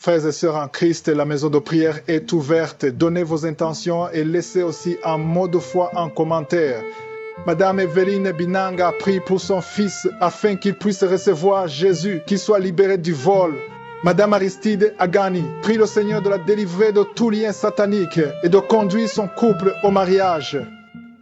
Frères et sœurs en Christ, la maison de prière est ouverte. Donnez vos intentions et laissez aussi un mot de foi en commentaire. Madame Evelyne Binanga prie pour son fils afin qu'il puisse recevoir Jésus, qu'il soit libéré du vol. Madame Aristide Agani prie le Seigneur de la délivrer de tout lien satanique et de conduire son couple au mariage.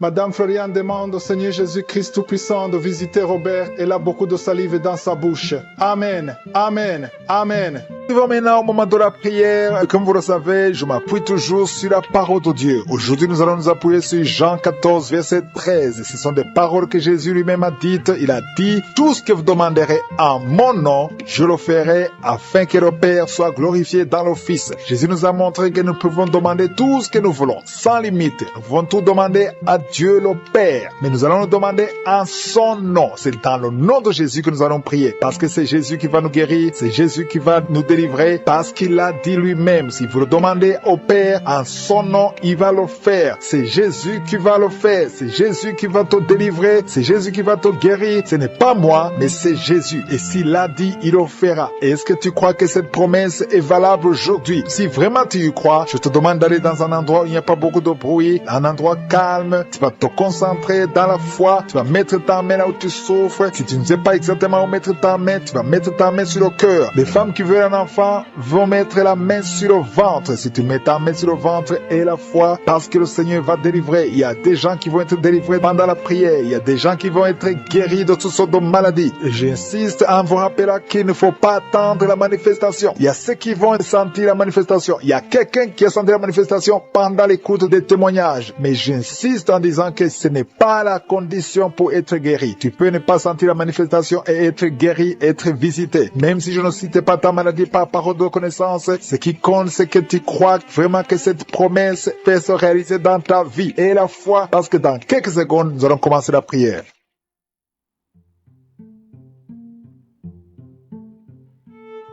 Madame Floriane demande au Seigneur Jésus-Christ Tout-Puissant de visiter Robert. Elle a beaucoup de salive dans sa bouche. Amen, Amen, Amen. Nous allons maintenant au moment de la prière. Comme vous le savez, je m'appuie toujours sur la parole de Dieu. Aujourd'hui, nous allons nous appuyer sur Jean 14, verset 13. Ce sont des paroles que Jésus lui-même a dites. Il a dit, tout ce que vous demanderez en mon nom, je le ferai afin que le Père soit glorifié dans le Fils. Jésus nous a montré que nous pouvons demander tout ce que nous voulons, sans limite. Nous pouvons tout demander à Dieu le Père. Mais nous allons nous demander en son nom. C'est dans le nom de Jésus que nous allons prier. Parce que c'est Jésus qui va nous guérir. C'est Jésus qui va nous délivrer. Parce qu'il l'a dit lui-même. Si vous le demandez au Père en son nom, il va le faire. C'est Jésus qui va le faire. C'est Jésus qui va te délivrer. C'est Jésus qui va te guérir. Ce n'est pas moi, mais c'est Jésus. Et s'il l'a dit, il le fera. Et est-ce que tu crois que cette promesse est valable aujourd'hui? Si vraiment tu y crois, je te demande d'aller dans un endroit où il n'y a pas beaucoup de bruit, un endroit calme. Tu vas te concentrer dans la foi. Tu vas mettre ta main là où tu souffres. Si tu ne sais pas exactement où mettre ta main, tu vas mettre ta main sur le cœur. Les femmes qui veulent un enfant vont mettre la main sur le ventre. Si tu mets ta main sur le ventre et la foi, parce que le Seigneur va délivrer. Il y a des gens qui vont être délivrés pendant la prière. Il y a des gens qui vont être guéris de toutes sortes de maladies. Et j'insiste en vous rappelant qu'il ne faut pas attendre la manifestation. Il y a ceux qui vont sentir la manifestation. Il y a quelqu'un qui a senti la manifestation pendant l'écoute des témoignages. Mais j'insiste en disant que ce n'est pas la condition pour être guéri. Tu peux ne pas sentir la manifestation et être guéri, être visité. Même si je ne cite pas ta maladie par parole de connaissance, ce qui compte, c'est que tu crois vraiment que cette promesse peut se réaliser dans ta vie. Et la foi, parce que dans quelques secondes, nous allons commencer la prière.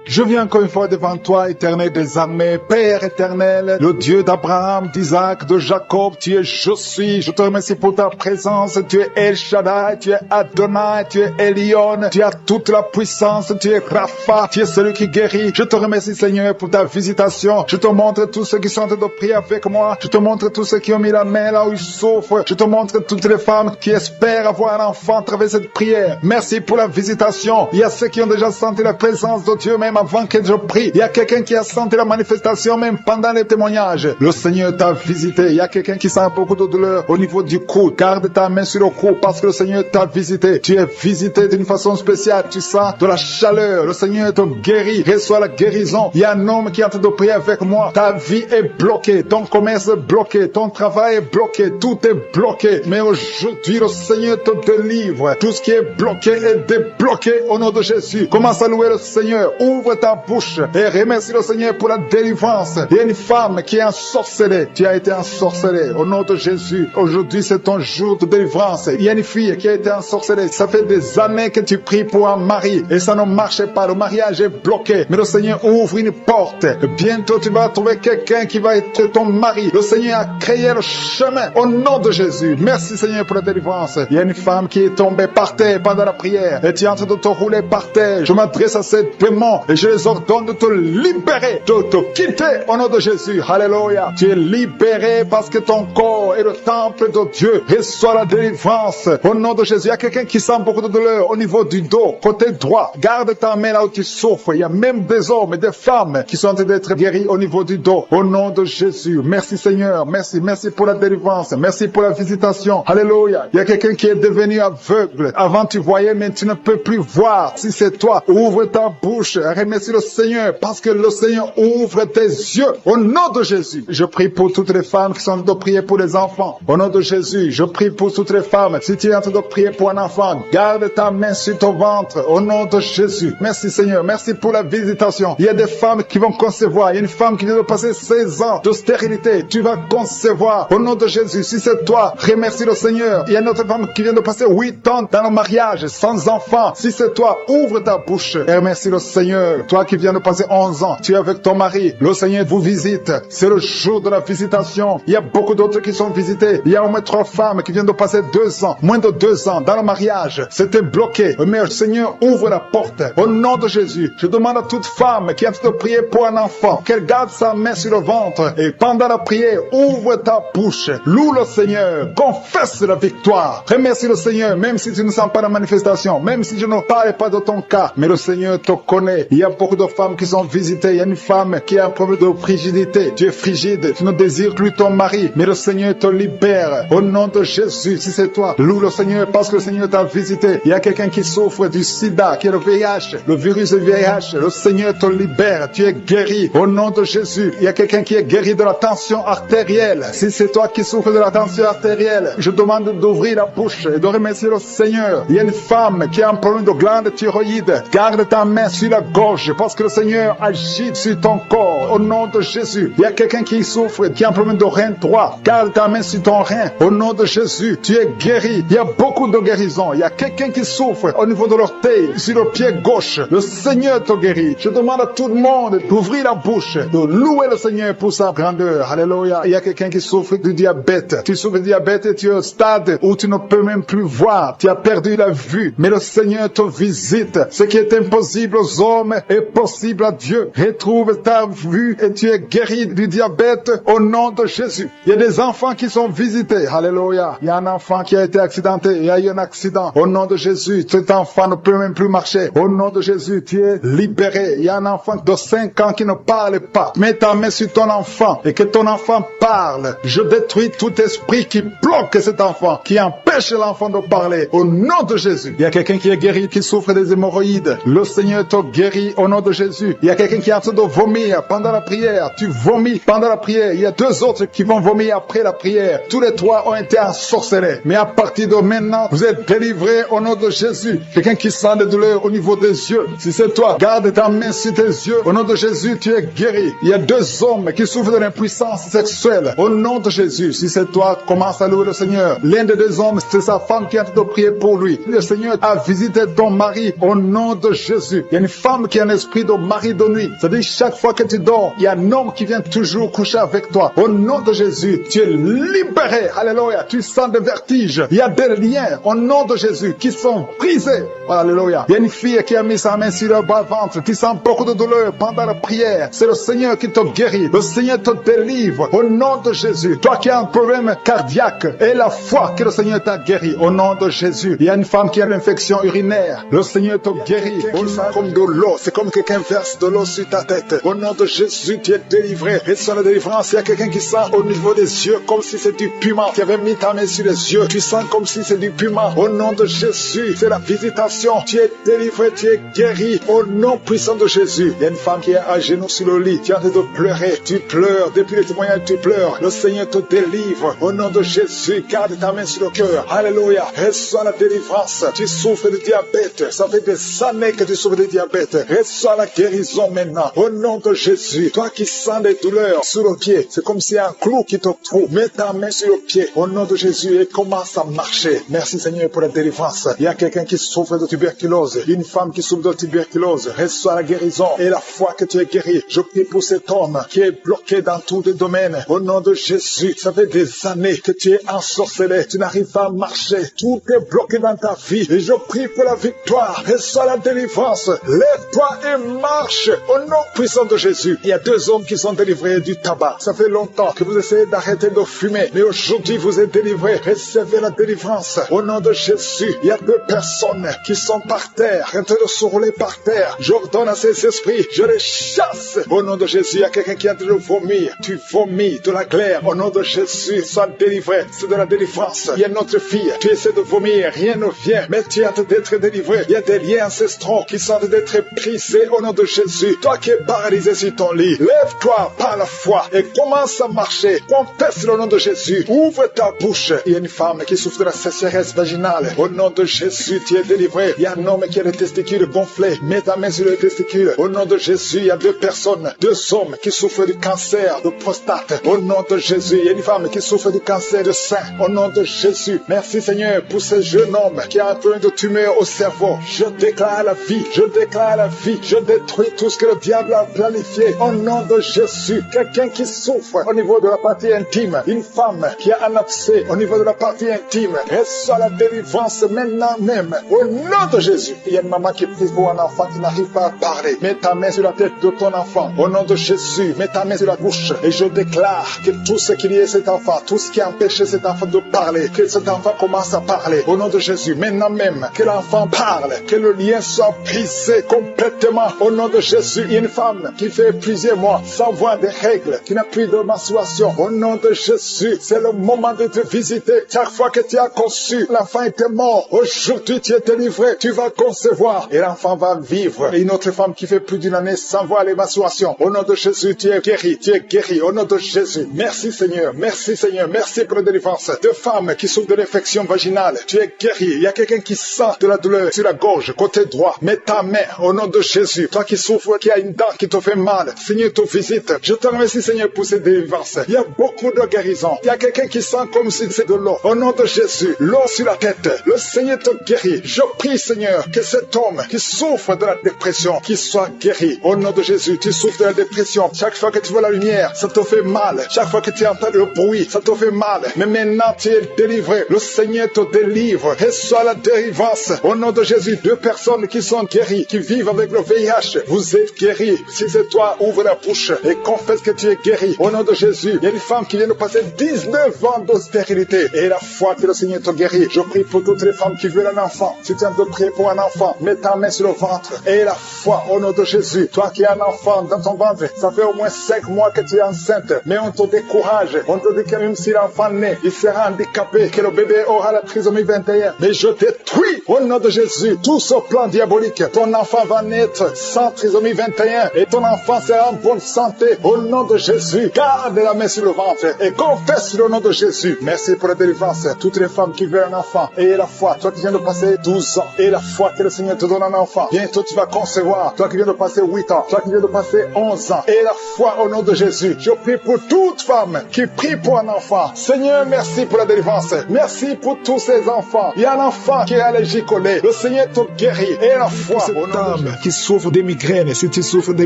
Je viens encore une fois devant toi, éternel des armées, Père éternel, le Dieu d'Abraham, d'Isaac, de Jacob, tu es je suis. Je te remercie pour ta présence, tu es El Shaddai, tu es Adonai, tu es Elion, tu as toute la puissance, tu es Rapha, tu es celui qui guérit. Je te remercie Seigneur pour ta visitation. Je te montre tous ceux qui sont en train de prier avec moi. Je te montre tous ceux qui ont mis la main là où ils souffrent. Je te montre toutes les femmes qui espèrent avoir un enfant à travers cette prière. Merci pour la visitation. Il y a ceux qui ont déjà senti la présence de Dieu même avant que je prie. Il y a quelqu'un qui a senti la manifestation même pendant les témoignages. Le Seigneur t'a visité. Il y a quelqu'un qui sent beaucoup de douleur au niveau du cou. Garde ta main sur le cou parce que le Seigneur t'a visité. Tu es visité d'une façon spéciale. Tu sens de la chaleur. Le Seigneur te guérit. Reçois la guérison. Il y a un homme qui est en train de prier avec moi. Ta vie est bloquée. Ton commerce est bloqué. Ton travail est bloqué. Tout est bloqué. Mais aujourd'hui, le Seigneur te délivre. Tout ce qui est bloqué est débloqué au nom de Jésus. Commence à louer le Seigneur. Ouvre ta bouche et remercie le Seigneur pour la délivrance. Il y a une femme qui est ensorcelée. Tu as été ensorcelée au nom de Jésus. Aujourd'hui, c'est ton jour de délivrance. Il y a une fille qui a été ensorcelée. Ça fait des années que tu pries pour un mari et ça ne marche pas. Le mariage est bloqué. Mais le Seigneur ouvre une porte. Bientôt, tu vas trouver quelqu'un qui va être ton mari. Le Seigneur a créé le chemin au nom de Jésus. Merci Seigneur pour la délivrance. Il y a une femme qui est tombée par terre pendant la prière et tu es en train de te rouler par terre. Je m'adresse à ces démons et je les ordonne de te libérer, de te quitter au nom de Jésus. Alléluia. Tu es libéré parce que ton corps est le temple de Dieu. Reçois la délivrance au nom de Jésus. Il y a quelqu'un qui sent beaucoup de douleur au niveau du dos, côté droit. Garde ta main là où tu souffres. Il y a même des hommes et des femmes qui sont en train d'être guéris au niveau du dos. Au nom de Jésus. Merci Seigneur. Merci. Merci pour la délivrance. Merci pour la visitation. Alléluia. Il y a quelqu'un qui est devenu aveugle. Avant tu voyais, mais tu ne peux plus voir. Si c'est toi, ouvre ta bouche. Remercie le Seigneur parce que le Seigneur ouvre tes yeux au nom de Jésus. Je prie pour toutes les femmes qui sont en train de prier pour les enfants. Au nom de Jésus, je prie pour toutes les femmes. Si tu es en train de prier pour un enfant, garde ta main sur ton ventre au nom de Jésus. Merci Seigneur. Merci pour la visitation. Il y a des femmes qui vont concevoir. Il y a une femme qui vient de passer 16 ans de stérilité. Tu vas concevoir au nom de Jésus. Si c'est toi, remercie le Seigneur. Il y a une autre femme qui vient de passer 8 ans dans le mariage sans enfant. Si c'est toi, ouvre ta bouche et remercie le Seigneur. Seigneur, toi qui viens de passer 11 ans, tu es avec ton mari, le Seigneur vous visite. C'est le jour de la visitation. Il y a beaucoup d'autres qui sont visités. Il y a au moins 3 femmes qui viennent de passer 2 ans, moins de 2 ans dans le mariage. C'était bloqué. Mais Seigneur, ouvre la porte. Au nom de Jésus, je demande à toute femme qui est en train de prier pour un enfant, qu'elle garde sa main sur le ventre et pendant la prière, ouvre ta bouche. Loue le Seigneur. Confesse la victoire. Remercie le Seigneur, même si tu ne sens pas la manifestation, même si je ne parle pas de ton cas, mais le Seigneur te connaît. Il y a beaucoup de femmes qui sont visitées. Il y a une femme qui a un problème de frigidité. Tu es frigide, tu ne désires plus ton mari, mais le Seigneur te libère. Au nom de Jésus, si c'est toi, loue le Seigneur parce que le Seigneur t'a visité. Il y a quelqu'un qui souffre du sida, qui est le VIH, le virus du VIH. Le Seigneur te libère. Tu es guéri. Au nom de Jésus, il y a quelqu'un qui est guéri de la tension artérielle. Si c'est toi qui souffres de la tension artérielle, je demande d'ouvrir la bouche et de remercier le Seigneur. Il y a une femme qui a un problème de glande thyroïde. Garde ta main sur la gorge parce que le Seigneur agit sur ton corps. Au nom de Jésus. Il y a quelqu'un qui souffre, qui a un problème de rein droit. Garde ta main sur ton rein. Au nom de Jésus, tu es guéri. Il y a beaucoup de guérisons. Il y a quelqu'un qui souffre au niveau de l'orteil, sur le pied gauche. Le Seigneur te guérit. Je demande à tout le monde d'ouvrir la bouche, de louer le Seigneur pour sa grandeur. Alléluia. Il y a quelqu'un qui souffre du diabète. Tu souffres du diabète et tu es au stade où tu ne peux même plus voir. Tu as perdu la vue. Mais le Seigneur te visite. Ce qui est impossible aux hommes est possible à Dieu. Retrouve ta vue et tu es guéri du diabète au nom de Jésus. Il y a des enfants qui sont visités. Alléluia. Il y a un enfant qui a été accidenté. Il y a eu un accident. Au nom de Jésus, cet enfant ne peut même plus marcher. Au nom de Jésus, tu es libéré. Il y a un enfant de 5 ans qui ne parle pas. Mets ta main sur ton enfant et que ton enfant parle. Je détruis tout esprit qui bloque cet enfant, qui empêche l'enfant de parler. Au nom de Jésus. Il y a quelqu'un qui est guéri, qui souffre des hémorroïdes. Le Seigneur te guérit au nom de Jésus. Il y a quelqu'un qui est en train de vomir pendant la prière. Tu vomis pendant la prière. Il y a 2 autres qui vont vomir après la prière. Tous les 3 ont été ensorcelés. Mais à partir de maintenant, vous êtes délivrés au nom de Jésus. Quelqu'un qui sent des douleurs au niveau des yeux. Si c'est toi, garde ta main sur tes yeux. Au nom de Jésus, tu es guéri. Il y a 2 hommes qui souffrent de l'impuissance sexuelle. Au nom de Jésus, si c'est toi, commence à louer le Seigneur. L'un des 2 hommes, c'est sa femme qui est en train de prier pour lui. Le Seigneur a visité ton mari au nom de Jésus. Il y a une femme qui a un esprit de mari de nuit. C'est-à-dire chaque fois que tu dors, il y a un homme qui vient toujours coucher avec toi. Au nom de Jésus, tu es libéré. Alléluia. Tu sens des vertiges. Il y a des liens au nom de Jésus qui sont brisés. Alléluia. Il y a une fille qui a mis sa main sur le bas-ventre, qui sent beaucoup de douleur pendant la prière. C'est le Seigneur qui te guérit. Le Seigneur te délivre au nom de Jésus. Toi qui as un problème cardiaque, et la foi que le Seigneur t'a guéri au nom de Jésus. Il y a une femme qui a l'infection urinaire. Le Seigneur te guérit. On sent comme de l'eau. C'est comme quelqu'un verse de l'eau sur ta tête. Au nom de Jésus, tu es délivré. Reçois la délivrance. Il y a quelqu'un qui sent au niveau des yeux comme si c'est du piment. Tu avais mis ta main sur les yeux. Tu sens comme si c'est du piment. Au nom de Jésus, c'est la visitation. Tu es délivré, tu es guéri. Au nom puissant de Jésus. Il y a une femme qui est à genoux sur le lit. Tu es en train de pleurer. Tu pleures. Depuis les témoignages, tu pleures. Le Seigneur te délivre. Au nom de Jésus, garde ta main sur le cœur. Alléluia. Reçois la délivrance. Tu souffres de diabète. Ça fait des années que tu souffres de diabète. Reçois la guérison maintenant. Au nom de Jésus. Toi qui sens des douleurs sur le pied, c'est comme si un clou qui te trouve. Mets ta main sur le pied. Au nom de Jésus et commence à marcher. Merci Seigneur pour la délivrance. Il y a quelqu'un qui souffre de tuberculose. Une femme qui souffre de tuberculose. Reçois la guérison et la foi que tu es guéri. Je prie pour cet homme qui est bloqué dans tous les domaines. Au nom de Jésus. Ça fait des années que tu es ensorcelé. Tu n'arrives pas à marcher. Tout est bloqué dans ta vie. Et je prie pour la victoire. Reçois la délivrance. Lève-toi et marche. Au nom puissant de Jésus. Il y a 2 hommes qui sont délivrés du tabac. Ça fait longtemps que vous essayez d'arrêter de fumer. Mais aujourd'hui, vous êtes délivrés. Recevez la délivrance. Au nom de Jésus. Il y a 2 personnes qui sont par terre, en train de se rouler par terre. J'ordonne à ces esprits. Je les chasse. Au nom de Jésus. Il y a quelqu'un qui est en train de vomir. Tu vomis de la glaire. Au nom de Jésus. Sois délivré. C'est de la délivrance. Il y a notre fille. Tu essaies de vomir. Rien ne vient. Mais tu es en train d'être délivré. Il y a des liens ancestraux qui sont en train d'être brisés au nom de Jésus. Toi qui es paralysé sur ton lit, lève-toi par la foi et commence à marcher. Confesse le nom de Jésus. Ouvre ta bouche. Il y a une femme qui souffre de la sécheresse vaginale. Au nom de Jésus, tu es délivré. Il y a un homme qui a les testicules gonflés. Mets ta main sur les testicules. Au nom de Jésus, il y a 2 personnes, 2 hommes qui souffrent du cancer de prostate. Au nom de Jésus, il y a une femme qui souffre du cancer de sein. Au nom de Jésus. Merci Seigneur pour ce jeune homme qui a un problème de tumeur au cerveau. Je déclare la vie. Je déclare la vie. vie. Je détruis tout ce que le diable a planifié. Au nom de Jésus, quelqu'un qui souffre au niveau de la partie intime, une femme qui a un abcès au niveau de la partie intime, reçoit la délivrance maintenant même. Au nom de Jésus, il y a une maman qui prie pour un enfant qui n'arrive pas à parler. Mets ta main sur la tête de ton enfant. Au nom de Jésus, mets ta main sur la bouche et je déclare que tout ce qu'il y a cet enfant, tout ce qui a empêché cet enfant de parler, que cet enfant commence à parler. Au nom de Jésus, maintenant même, que l'enfant parle, que le lien soit brisé complètement. Au nom de Jésus, il y a une femme qui fait plusieurs mois sans voir des règles, qui n'a plus de menstruation. Au nom de Jésus, c'est le moment de te visiter. Chaque fois que tu as conçu, l'enfant était mort. Aujourd'hui, tu es délivré, tu vas concevoir et l'enfant va vivre. Et une autre femme qui fait plus d'une année sans voir les menstruations. Au nom de Jésus, tu es guéri, tu es guéri. Au nom de Jésus, merci Seigneur, merci Seigneur, merci pour la délivrance. Deux femmes qui souffrent de l'infection vaginale, tu es guéri. Il y a quelqu'un qui sent de la douleur sur la gorge, côté droit. Mets ta main au nom de Jésus. Toi qui souffres, qui a une dent qui te fait mal, Seigneur te visite. Je te remercie Seigneur pour cette délivrance. Il y a beaucoup de guérison. Il y a quelqu'un qui sent comme si c'est de l'eau. Au nom de Jésus, l'eau sur la tête. Le Seigneur te guérit. Je prie Seigneur que cet homme qui souffre de la dépression, qu'il soit guéri. Au nom de Jésus, tu souffres de la dépression. Chaque fois que tu vois la lumière, ça te fait mal. Chaque fois que tu entends le bruit, ça te fait mal. Mais maintenant tu es délivré. Le Seigneur te délivre. Reçois la délivrance. Au nom de Jésus, deux personnes qui sont guéries, qui vivent avec le VIH, vous êtes guéris. Si c'est toi, ouvre la bouche et confesse que tu es guéri. Au nom de Jésus, il y a une femme qui vient de passer 19 ans de stérilité et la foi que le Seigneur te guérit. Je prie pour toutes les femmes qui veulent un enfant. Si tu as de prier pour un enfant, mets ta main sur le ventre et la foi au nom de Jésus. Toi qui as un enfant dans ton ventre, ça fait au moins 5 mois que tu es enceinte, mais on te décourage. On te dit que même si l'enfant naît, il sera handicapé, que le bébé aura la trisomie 21. Mais je détruis au nom de Jésus tout ce plan diabolique. Ton enfant va naître sans trisomie 21 et ton enfant sera en bonne santé. Au nom de Jésus, garde la main sur le ventre et confesse le nom de Jésus. Merci pour la délivrance. Toutes les femmes qui veulent un enfant, et la foi. Toi qui viens de passer 12 ans, et la foi que le Seigneur te donne un enfant. Bientôt tu vas concevoir. Toi qui viens de passer 8 ans, toi qui viens de passer 11 ans, et la foi au nom de Jésus. Je prie pour toute femme qui prie pour un enfant. Seigneur, merci pour la délivrance. Merci pour tous ces enfants. Il y a un enfant qui est allergique au lait. Le Seigneur te guérit. Et la foi au nom de Jésus. Qui souffre de migraines, si tu souffres de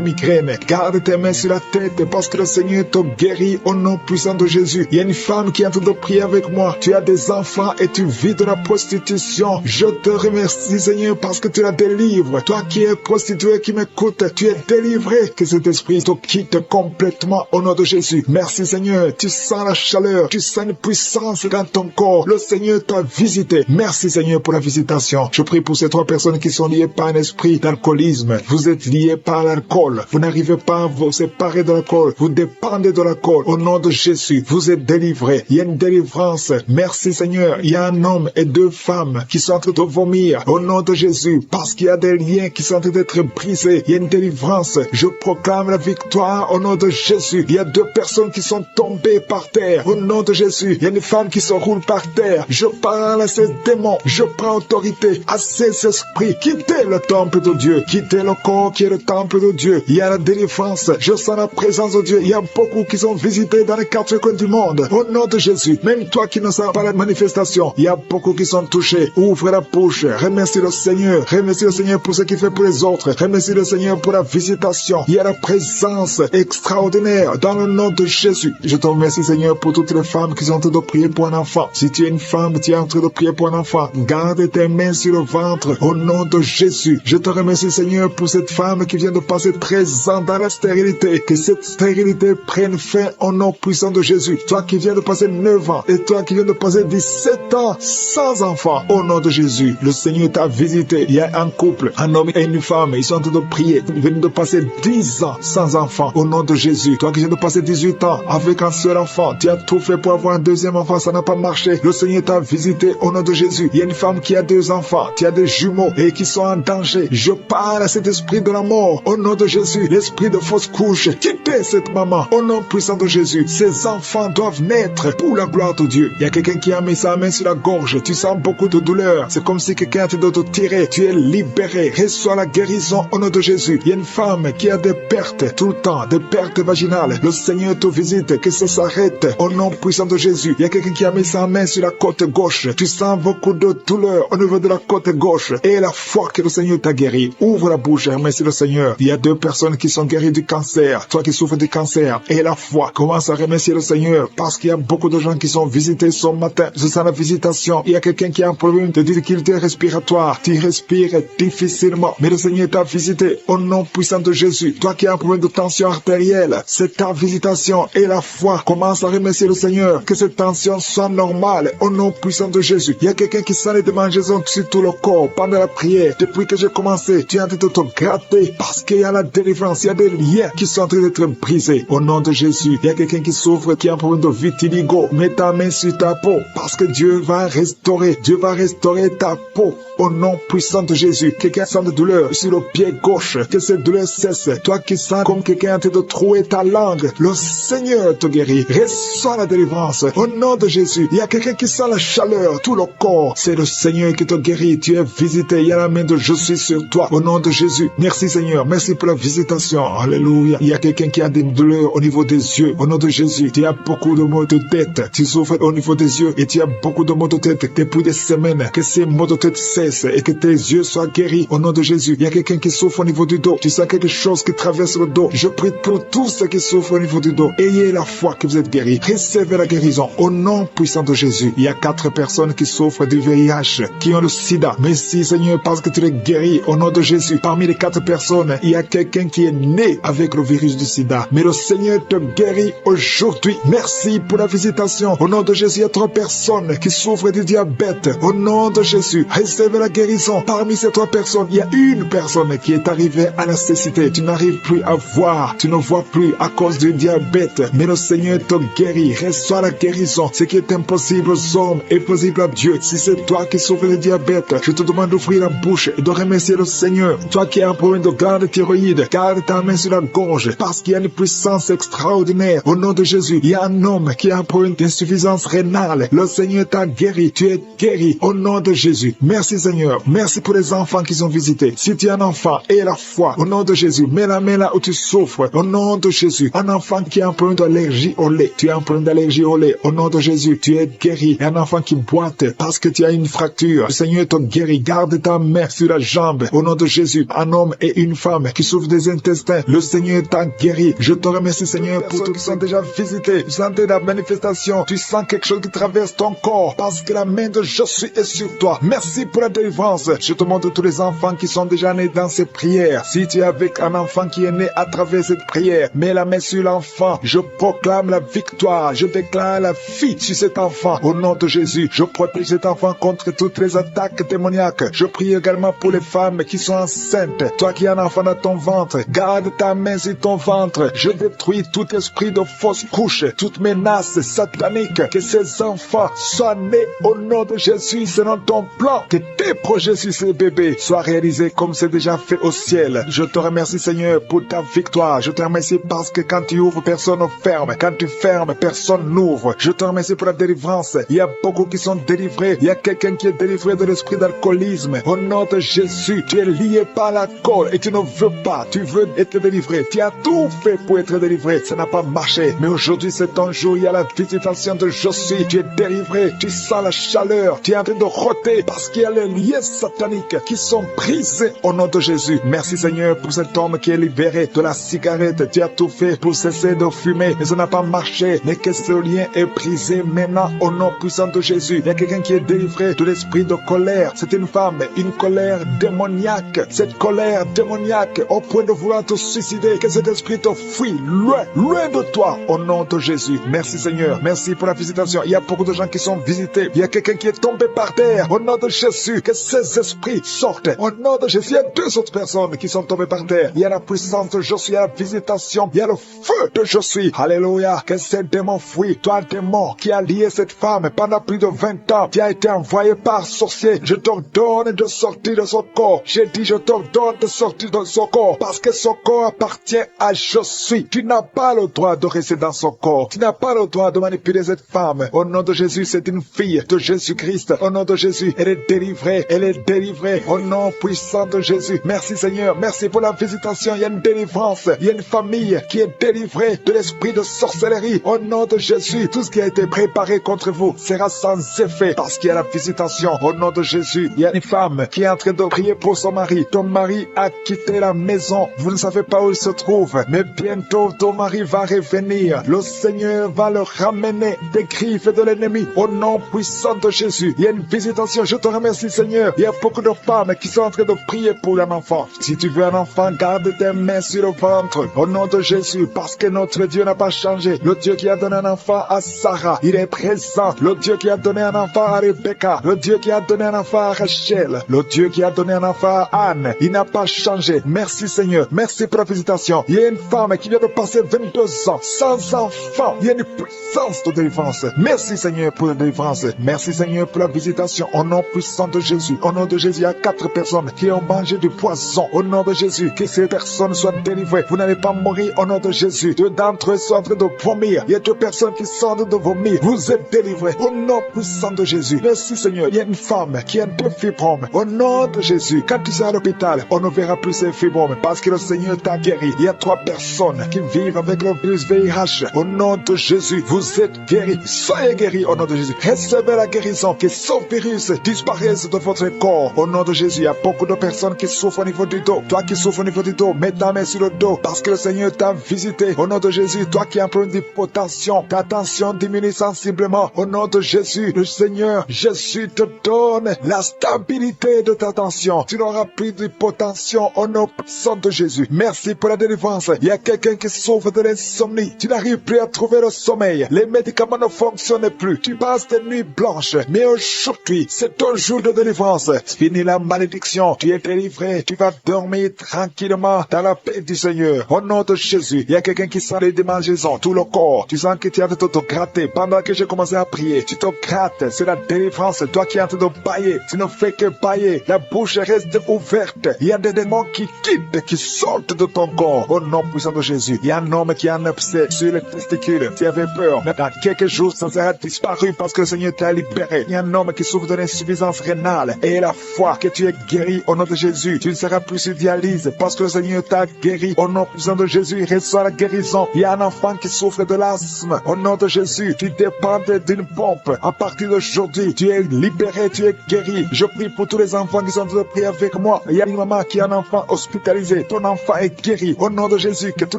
migraines, garde tes mains sur la tête parce que le Seigneur te guérit au nom puissant de Jésus. Il y a une femme qui est en train de prier avec moi. Tu as des enfants et tu vis de la prostitution. Je te remercie Seigneur parce que tu la délivres. Toi qui es prostituée, qui m'écoute, tu es délivré. Que cet esprit te quitte complètement au nom de Jésus. Merci Seigneur. Tu sens la chaleur, tu sens une puissance dans ton corps. Le Seigneur t'a visité. Merci Seigneur pour la visitation. Je prie pour ces 3 personnes qui sont liées par un esprit d'alcoolisme. Vous êtes liés par l'alcool. Vous n'arrivez pas à vous séparer de l'alcool. Vous dépendez de l'alcool. Au nom de Jésus, vous êtes délivrés. Il y a une délivrance. Merci Seigneur. Il y a un homme et 2 femmes qui sont en train de vomir. Au nom de Jésus, parce qu'il y a des liens qui sont en train d'être brisés. Il y a une délivrance. Je proclame la victoire au nom de Jésus. Il y a 2 personnes qui sont tombées par terre. Au nom de Jésus, il y a une femme qui se roule par terre. Je parle à ces démons. Je prends autorité à ces esprits. Quittez le temple de Dieu. Quittez le corps qui est le temple de Dieu. Il y a la délivrance. Je sens la présence de Dieu. Il y a beaucoup qui sont visités dans les 4 coins du monde. Au nom de Jésus, même toi qui ne sens pas la manifestation, il y a beaucoup qui sont touchés. Ouvre la bouche. Remercie le Seigneur. Remercie le Seigneur pour ce qu'il fait pour les autres. Remercie le Seigneur pour la visitation. Il y a la présence extraordinaire dans le nom de Jésus. Je te remercie Seigneur pour toutes les femmes qui sont en train de prier pour un enfant. Si tu es une femme, tu es en train de prier pour un enfant, garde tes mains sur le ventre au nom de Jésus. Je te remercie Seigneur pour cette femme qui vient de passer 13 ans dans la stérilité. Que cette stérilité prenne fin au nom puissant de Jésus. Toi qui viens de passer 9 ans et toi qui viens de passer 17 ans sans enfant, au nom de Jésus, le Seigneur t'a visité. Il y a un couple, un homme et une femme, ils sont en train de prier. Ils viennent de passer 10 ans sans enfant, au nom de Jésus. Toi qui viens de passer 18 ans avec un seul enfant, tu as tout fait pour avoir un deuxième enfant, ça n'a pas marché. Le Seigneur t'a visité au nom de Jésus. Il y a une femme qui a 2 enfants, tu as des jumeaux et qui sont en danger. Je parle à cet esprit de la mort au nom de Jésus, l'esprit de fausse couche. Quittez cette maman au nom puissant de Jésus. Ces enfants doivent naître pour la gloire de Dieu. Il y a quelqu'un qui a mis sa main sur la gorge. Tu sens beaucoup de douleur. C'est comme si quelqu'un te doit te tirer. Tu es libéré. Reçois la guérison au nom de Jésus. Il y a une femme qui a des pertes tout le temps, des pertes vaginales. Le Seigneur te visite, que ça s'arrête au nom puissant de Jésus. Il y a quelqu'un qui a mis sa main sur la côte gauche. Tu sens beaucoup de douleur au niveau de la côte gauche. Et la foi que le Seigneur t'a guéri. Ouvre Ouvre la bouche et remercie le Seigneur. Il y a 2 personnes qui sont guéries du cancer. Toi qui souffres du cancer et la foi, commence à remercier le Seigneur parce qu'il y a beaucoup de gens qui sont visités ce matin. Je sens la visitation. Il y a quelqu'un qui a un problème de difficulté respiratoire. Tu respires difficilement, mais le Seigneur t'a visité au nom puissant de Jésus. Toi qui as un problème de tension artérielle, c'est ta visitation et la foi. Commence à remercier le Seigneur. Que cette tension soit normale au nom puissant de Jésus. Il y a quelqu'un qui sent les démangeaisons sur tout le corps pendant la prière. Depuis que j'ai commencé, tu es en train de te gratter parce qu'il y a la délivrance. Il y a des liens qui sont en train d'être brisés au nom de Jésus. Il y a quelqu'un qui souffre, qui a un problème de vitiligo. Mets ta main sur ta peau parce que Dieu va restaurer. Dieu va restaurer ta peau au nom puissant de Jésus. Quelqu'un sent de douleur sur le pied gauche. Que cette douleur cesse. Toi qui sens comme quelqu'un est en train de trouer ta langue, le Seigneur te guérit. Reçois la délivrance au nom de Jésus. Il y a quelqu'un qui sent la chaleur, tout le corps. C'est le Seigneur qui te guérit. Tu es visité. Il y a la main de je suis sur toi au nom de Jésus. Merci Seigneur. Merci pour la visitation. Alléluia. Il y a quelqu'un qui a des douleurs au niveau des yeux. Au nom de Jésus. Tu as beaucoup de maux de tête. Tu souffres au niveau des yeux et tu as beaucoup de maux de tête depuis des semaines. Que ces maux de tête cessent et que tes yeux soient guéris au nom de Jésus. Il y a quelqu'un qui souffre au niveau du dos. Tu sens quelque chose qui traverse le dos. Je prie pour tous ceux qui souffrent au niveau du dos. Ayez la foi que vous êtes guéris. Recevez la guérison au nom puissant de Jésus. Il y a 4 personnes qui souffrent du VIH, qui ont le sida. Merci Seigneur parce que tu les guéris au nom de Jésus. Parmi les 4 personnes, il y a quelqu'un qui est né avec le virus du sida. Mais le Seigneur te guérit aujourd'hui. Merci pour la visitation. Au nom de Jésus, il y a 3 personnes qui souffrent du diabète. Au nom de Jésus, recevez la guérison. Parmi ces 3 personnes, il y a une personne qui est arrivée à la cécité. Tu n'arrives plus à voir. Tu ne vois plus à cause du diabète. Mais le Seigneur te guérit. Reçois la guérison. Ce qui est impossible aux hommes est possible à Dieu. Si c'est toi qui souffres du diabète, je te demande d'ouvrir la bouche et de remercier le Seigneur. Toi qui as un problème de glande thyroïde, garde ta main sur la gorge parce qu'il y a une puissance extraordinaire. Au nom de Jésus, il y a un homme qui a un problème d'insuffisance rénale. Le Seigneur t'a guéri. Tu es guéri au nom de Jésus. Merci Seigneur. Merci pour les enfants qui sont visités. Si tu es un enfant, aie la foi. Au nom de Jésus, mets la main là où tu souffres. Au nom de Jésus, un enfant qui a un problème d'allergie au lait. Tu as un problème d'allergie au lait. Au nom de Jésus, tu es guéri. Et un enfant qui boite parce que tu as une fracture. Le Seigneur te guérit. Garde ta main sur la jambe. Au nom de Jésus, un homme et une femme qui souffrent des intestins. Le Seigneur t'a guéri. Je te remercie Seigneur pour tous qui sont déjà visités. Tu sens la manifestation. Tu sens quelque chose qui traverse ton corps parce que la main de je suis est sur toi. Merci pour la délivrance. Je te montre tous les enfants qui sont déjà nés dans ces prières. Si tu es avec un enfant qui est né à travers cette prière, mets la main sur l'enfant. Je proclame la victoire. Je déclare la vie sur cet enfant. Au nom de Jésus, je protège cet enfant contre toutes les attaques démoniaques. Je prie également pour les femmes qui sont enceintes. Toi qui as un enfant dans ton ventre, garde ta main sur ton ventre. Je détruis tout esprit de fausse couche, toute menace satanique. Que ces enfants soient nés au nom de Jésus selon ton plan. Que tes projets sur ces bébés soient réalisés comme c'est déjà fait au ciel. Je te remercie Seigneur pour ta victoire. Je te remercie parce que quand tu ouvres, personne ne ferme. Quand tu fermes, personne n'ouvre. Je te remercie pour la délivrance. Il y a beaucoup qui sont délivrés. Il y a quelqu'un qui est délivré de l'esprit d'alcoolisme. Au nom de Jésus, tu es lié par l'alcool et tu ne veux pas. Tu veux être délivré. Tu as tout fait pour être délivré. Ça n'a pas marché. Mais aujourd'hui, c'est ton jour. Il y a la visitation de je suis. Tu es délivré. Tu sens la chaleur. Tu es en train de roter parce qu'il y a les liens sataniques qui sont brisés au nom de Jésus. Merci Seigneur pour cet homme qui est libéré de la cigarette. Tu as tout fait pour cesser de fumer. Mais ça n'a pas marché. Mais que ce lien est brisé maintenant au nom puissant de Jésus. Il y a quelqu'un qui est délivré de l'esprit de colère. C'est une femme, une colère démoniaque. Cette colère démoniaque au point de vouloir te suicider. Que cet esprit te fuit loin, loin de toi au nom de Jésus. Merci Seigneur. Merci pour la visitation. Il y a beaucoup de gens qui sont visités. Il y a quelqu'un qui est tombé par terre au nom de Jésus. Que ces esprits sortent au nom de Jésus. Il y a 2 autres personnes qui sont tombées par terre. Il y a la puissance de je suis, il y a la visitation. Il y a le feu de je suis. Alléluia. Que ces démons fuient. Toi démon qui a lié cette femme pendant plus de 20 ans. Qui a été envoyé par sorcier. Je t'ordonne de sortir de son corps. J'ai dit je t'ordonne de sortir de son corps. Parce que son corps appartient à je suis. Tu n'as pas le droit de rester dans son corps. Tu n'as pas le droit de manipuler cette femme. Au nom de Jésus, c'est une fille de Jésus-Christ. Au nom de Jésus, elle est délivrée. Elle est délivrée. Au nom puissant de Jésus. Merci Seigneur. Merci pour la visitation. Il y a une délivrance. Il y a une famille qui est délivrée de l'esprit de sorcellerie. Au nom de Jésus, tout ce qui a été préparé contre vous sera sans effet parce qu'il y a la visitation. Au nom de Jésus, il y a une femme qui est en train de prier pour son mari, ton mari a quitté la maison. Vous ne savez pas où il se trouve, mais bientôt ton mari va revenir. Le Seigneur va le ramener des griffes de l'ennemi. Au nom puissant de Jésus, il y a une visitation. Je te remercie, Seigneur. Il y a beaucoup de femmes qui sont en train de prier pour un enfant. Si tu veux un enfant, garde tes mains sur le ventre. Au nom de Jésus, parce que notre Dieu n'a pas changé. Le Dieu qui a donné un enfant à Sarah, il est présent. Le Dieu qui a donné un enfant à Rebecca, le Dieu qui a donné un enfant à Rachel, le Dieu qui a donné un enfant à Anne, il n'a pas changé. Merci Seigneur, merci pour la visitation. Il y a une femme qui vient de passer 22 ans sans enfant. Il y a une puissance de délivrance. Merci Seigneur pour la délivrance. Merci Seigneur pour la visitation. Au nom puissant de Jésus, au nom de Jésus, il y a 4 personnes qui ont mangé du poison. Au nom de Jésus, que ces personnes soient délivrées. Vous n'allez pas mourir au nom de Jésus. 2 d'entre eux sont en train de vomir. Il y a 2 personnes qui sont en train de vomir. Vous êtes délivrés au nom puissant de Jésus. Merci Seigneur. Il y a une femme qui a 2 fibromes. Au nom de Jésus, quand tu seras à l'hôpital, on ne verra plus ces fibromes parce que le Seigneur t'a guéri. Il y a 3 personnes qui vivent avec le virus VIH. Au nom de Jésus, vous êtes guéris. Soyez guéris au nom de Jésus. Recevez la guérison. Que ce virus disparaisse de votre corps. Au nom de Jésus, il y a beaucoup de personnes qui souffrent au niveau du dos. Toi qui souffres au niveau du dos, mets ta main sur le dos parce que le Seigneur t'a visité. Au nom de Jésus, toi qui as un problème d'hypotension, ta tension diminue sensiblement. Au nom de Jésus, le Seigneur, Jésus te donne la stabilité de ta tension. Tu n'auras plus d'hypotension au nom puissant de Jésus. Merci pour la délivrance. Il y a quelqu'un qui souffre de l'insomnie. Tu n'arrives plus à trouver le sommeil. Les médicaments ne fonctionnent plus. Tu passes des nuits blanches. Mais aujourd'hui, c'est ton jour de délivrance. Fini la malédiction. Tu es délivré. Tu vas dormir tranquillement dans la paix du Seigneur. Au nom de Jésus, il y a quelqu'un qui sent les démangeaisons, tout le corps. Tu sens que tu es en train de te gratter. Pendant que j'ai commencé à prier, tu te grattes. C'est la délivrance. Toi qui es en train de bailler, tu ne fais que bailler. La bouche reste ouverte. Il y a des démons qui quittent, qui sortent de ton corps. Au nom puissant de Jésus, il y a un homme qui a un abcès sur les testicules. Tu avais peur. Mais dans quelques jours, ça sera disparu parce que le Seigneur t'a libéré. Il y a un homme qui souffre de l'insuffisance rénale. Et la foi que tu es guéri au nom de Jésus. Tu ne seras plus sur dialyse parce que le Seigneur t'a guéri. Au nom puissant de Jésus, reçois la guérison. Il y a un enfant qui souffre de l'asthme. Au nom de Jésus, tu dépends d'une pompe. À partir d'aujourd'hui, tu es libéré, tu es guéri. Je prie pour tous les enfants qui sont en train de prier avec moi. Il y a une maman qui a un enfant hospitalisé. Ton enfant est guéri. Au nom de Jésus, que tous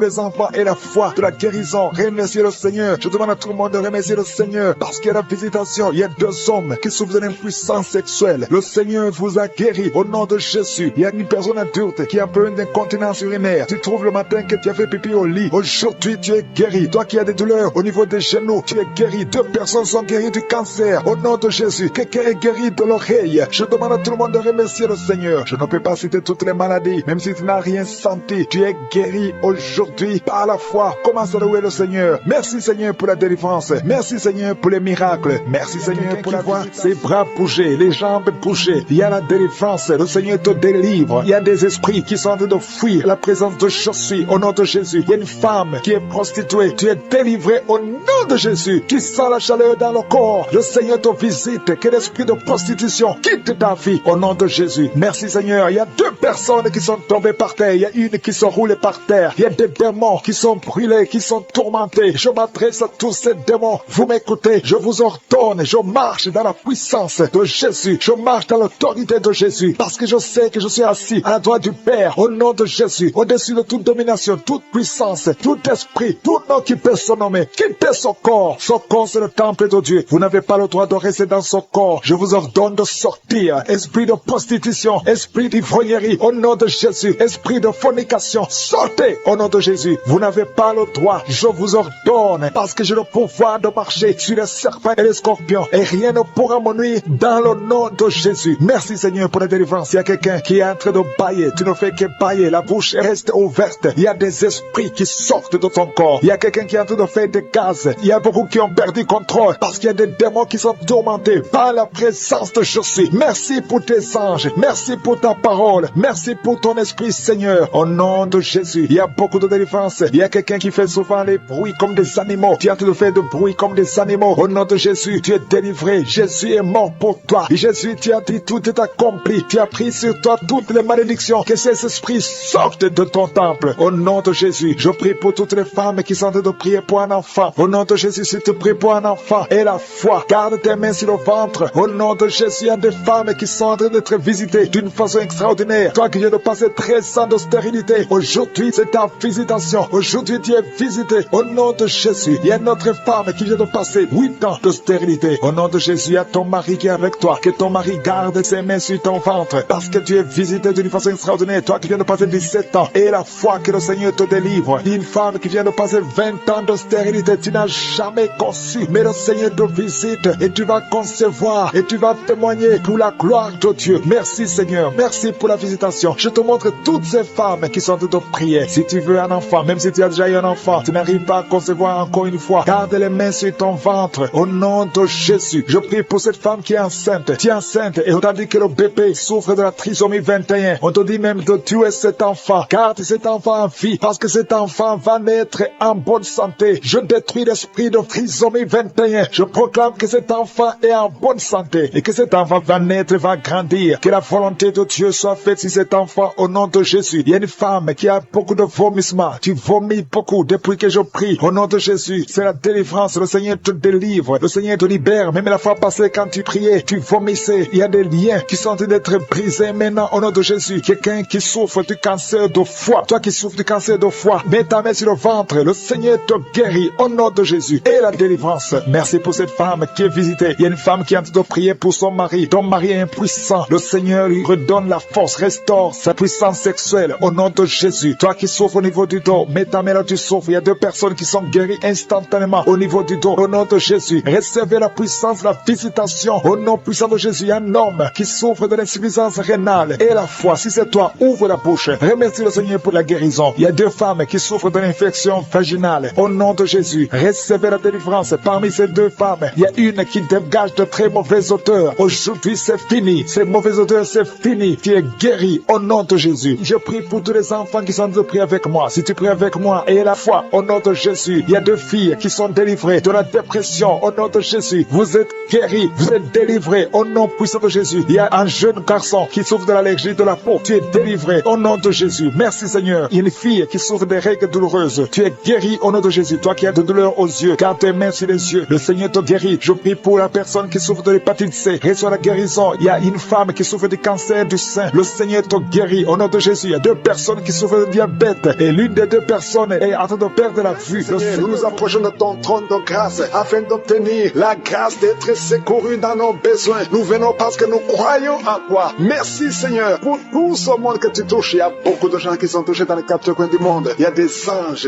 les enfants aient la foi de la guérison. Remerciez le Seigneur. Je demande à tout le monde de remercier le Seigneur parce qu'il y a la visitation. Il y a 2 hommes qui souffrent de l'impuissance sexuelle. Le Seigneur vous a guéri. Au nom de Jésus, il y a une personne adulte qui a un problème d'incontinence urinaire. Tu trouves le matin que tu as fait pipi au lit. Aujourd'hui, tu es guéri. Toi qui as des douleurs au niveau des genoux, tu es guéri. 2 personnes sont guéries du cancer. Au nom de Jésus, quelqu'un est guéri de l'oreille. Je demande à tout le monde de remercier le Seigneur. Je ne peux pas citer toutes les maladies, même si tu n'as rien senti. Tu es guéri aujourd'hui par la foi. Commence à louer le Seigneur. Merci Seigneur pour la délivrance. Merci Seigneur pour les miracles. Merci Seigneur pour la voix. Ses bras bouger, les jambes bouger. Il y a la délivrance. Le Seigneur te délivre. Il y a des esprits qui sont en train de fuir la présence de Jésus. Au nom de Jésus, il y a une femme qui est prostituée. Tu es délivré au nom de Jésus. Tu sens la chaleur dans le corps. Le Seigneur te visite. Que l'esprit de prostitution quitte ta vie. Au nom de Jésus. Merci Seigneur. Il y a 2 personnes qui sont tombées par terre. Il y a une qui sont roulées par terre. Il y a des démons qui sont brûlés, qui sont tourmentés. Je m'adresse à tous ces démons. Vous m'écoutez. Je vous ordonne. Je marche dans la puissance de Jésus. Je marche dans l'autorité de Jésus. Parce que je sais que je suis assis à la droite du Père. Au nom de Jésus. Au-dessus de toute domination, toute puissance, tout esprit, tout nom qui peut se nommer. Quittez son corps. Son corps, c'est le temple de Dieu. Vous n'avez pas le droit de rester dans son corps. Je vous ordonne de sortir. Esprit de prostitution, esprit d'ivrognerie, au nom de Jésus. Esprit de fornication, sortez au nom de Jésus. Vous n'avez pas le droit. Je vous ordonne, parce que j'ai le pouvoir de marcher sur les serpents et les scorpions. Et rien ne pourra me nuire dans le nom de Jésus. Merci Seigneur pour la délivrance. Il y a quelqu'un qui est en train de bailler. Tu ne fais que bailler. La bouche reste ouverte. Il y a des esprits qui sortent de ton corps. Il y a quelqu'un qui est en train de faire des gaz. Il y a beaucoup qui ont perdu contrôle parce qu'il y a des démons qui sont tourmentés par la présence de Jésus. Merci pour tes anges. Merci pour ta parole. Merci pour ton esprit Seigneur. Au nom de Jésus, il y a beaucoup de délivrance. Il y a quelqu'un qui fait souvent les bruits comme des animaux. Tu es en train de faire de bruit comme des animaux. Au nom de Jésus, tu es délivré. Jésus est mort pour toi. Et Jésus, tu as dit tout est accompli. Tu as pris sur toi toutes les malédictions. Que ces esprits sortent de ton temple. Au nom de Jésus, je prie pour toutes les femmes qui sont en train de prier pour un enfant. Au nom de Jésus, si tu pries pour un enfant et la foi, garde tes mains sur le ventre. Au nom de Jésus, il y a des femmes qui sont en train d'être visitées d'une façon extraordinaire. Toi qui viens de passer 13 ans d'austérité, aujourd'hui c'est ta visitation. Aujourd'hui tu es visité au nom de Jésus. Il y a notre femme qui vient de passer 8 ans d'austérité. Au nom de Jésus, il y a ton mari qui est avec toi. Que ton mari garde ses mains sur ton ventre parce que tu es visité d'une façon extraordinaire. Toi qui viens de passer 17 ans et la foi que le Seigneur te délivre. Une femme qui vient de passer 20 ans d'austérité, tu n'as jamais conçu, mais le Seigneur te visite et tu vas concevoir et tu vas témoigner pour la gloire de Dieu. Merci Seigneur, merci pour la visitation. Je te montre toutes ces femmes qui sont en train de prier. Si tu veux un enfant, même si tu as déjà eu un enfant, tu n'arrives pas à concevoir encore une fois, garde les mains sur ton ventre au nom de Jésus. Je prie pour cette femme qui est enceinte. Tu es enceinte et on t'a dit que le bébé souffre de la trisomie 21. On te dit même de tuer cet enfant. Garde cet enfant en vie parce que cet enfant va naître en bonne santé. Je détruis l'esprit de trisomie 21. Je proclame que cet enfant est en bonne santé et que cet enfant va naître, va grandir. Que la volonté de Dieu soit faite sur cet enfant au nom de Jésus. Il y a une femme qui a beaucoup de vomissements. Tu vomis beaucoup depuis que je prie. Au nom de Jésus, c'est la délivrance. Le Seigneur te délivre. Le Seigneur te libère. Même la fois passée, quand tu priais, tu vomissais. Il y a des liens qui sont en train d'être brisés maintenant au nom de Jésus. Quelqu'un qui souffre du cancer de foie. Toi qui souffres du cancer de foie, mets ta main sur le ventre. Le Seigneur te guérit au nom de Jésus. Et la délivrance. Merci pour cette femme qui est visitée. Il y a une femme qui est en train de prier pour son mari. Ton mari est impuissant. Le Seigneur lui redonne la force, restaure sa puissance sexuelle au nom de Jésus. Toi qui souffres au niveau du dos, mets ta main là, tu souffres. Il y a 2 personnes qui sont guéries instantanément au niveau du dos. Au nom de Jésus, recevez la puissance, la visitation. Au nom puissant de Jésus, il y a un homme qui souffre de l'insuffisance rénale. Et la foi, si c'est toi, ouvre la bouche. Remercie le Seigneur pour la guérison. Il y a 2 femmes qui souffrent de l'infection vaginale. Au nom de Jésus, recevez la délivrance. Parmi ces 2 femmes, il y a une qui dégage de très mauvaises odeurs. Aujourd'hui, c'est fini. Ces mauvaises odeurs, c'est fini. Tu es guéri au nom de Jésus. Je prie pour tous les enfants qui sont en train de prier avec moi. Si tu pries avec moi et la foi, au nom de Jésus, il y a 2 filles qui sont délivrées de la dépression. Au nom de Jésus, vous êtes guéris, vous êtes délivrés au nom puissant de Jésus. Il y a un jeune garçon qui souffre de l'allergie de la peau. Tu es délivré au nom de Jésus. Merci Seigneur. Il y a une fille qui souffre des règles douloureuses. Tu es guéri au nom de Jésus. Toi qui as de douleur aux yeux, garde tes mains sur les yeux. Le Seigneur te guérit. Je prie pour la personne qui souffre de l'hépatite C. Reçois la guérison. Il y a une femme qui souffre du cancer du sein. Le Seigneur te guérit au nom de Jésus. Il y a 2 personnes qui souffrent de diabète et l'une des 2 personnes est en train de perdre la vue. Seigneur, nous nous approchons de ton trône de grâce afin d'obtenir la grâce d'être secourus dans nos besoins. Nous venons parce que nous croyons en toi. Merci Seigneur pour tout ce monde que tu touches. Il y a beaucoup de gens qui sont touchés dans les 4 coins du monde. Il y a des anges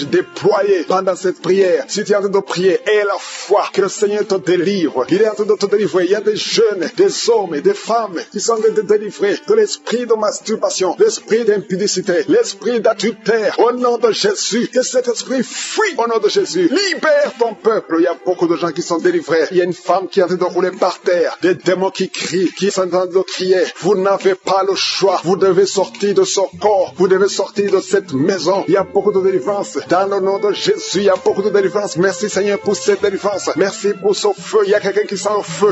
déployés pendant cette prière. Si tu es en train de prier, aie la foi que le Seigneur te délivre. Il est en train de te délivrer. Il y a des jeunes, des hommes et des femmes qui sont en train de te délivrer de l'esprit de masturbation, l'esprit d'impudicité, l'esprit d'adultère. Au nom de Jésus, que cet esprit fuit au nom de Jésus. Libère ton peuple. Il y a beaucoup de gens qui sont délivrés. Il y a une femme qui est en train de rouler par terre. Des démons qui crient, qui sont en train de crier. Vous n'avez pas le choix. Vous devez sortir de ce corps. Vous devez sortir de cette maison. Il y a beaucoup de délivrance. Dans le nom de Jésus, il y a beaucoup de délivrance. Merci Seigneur pour cette délivrance. Merci pour ce feu. Il y a quelqu'un qui sent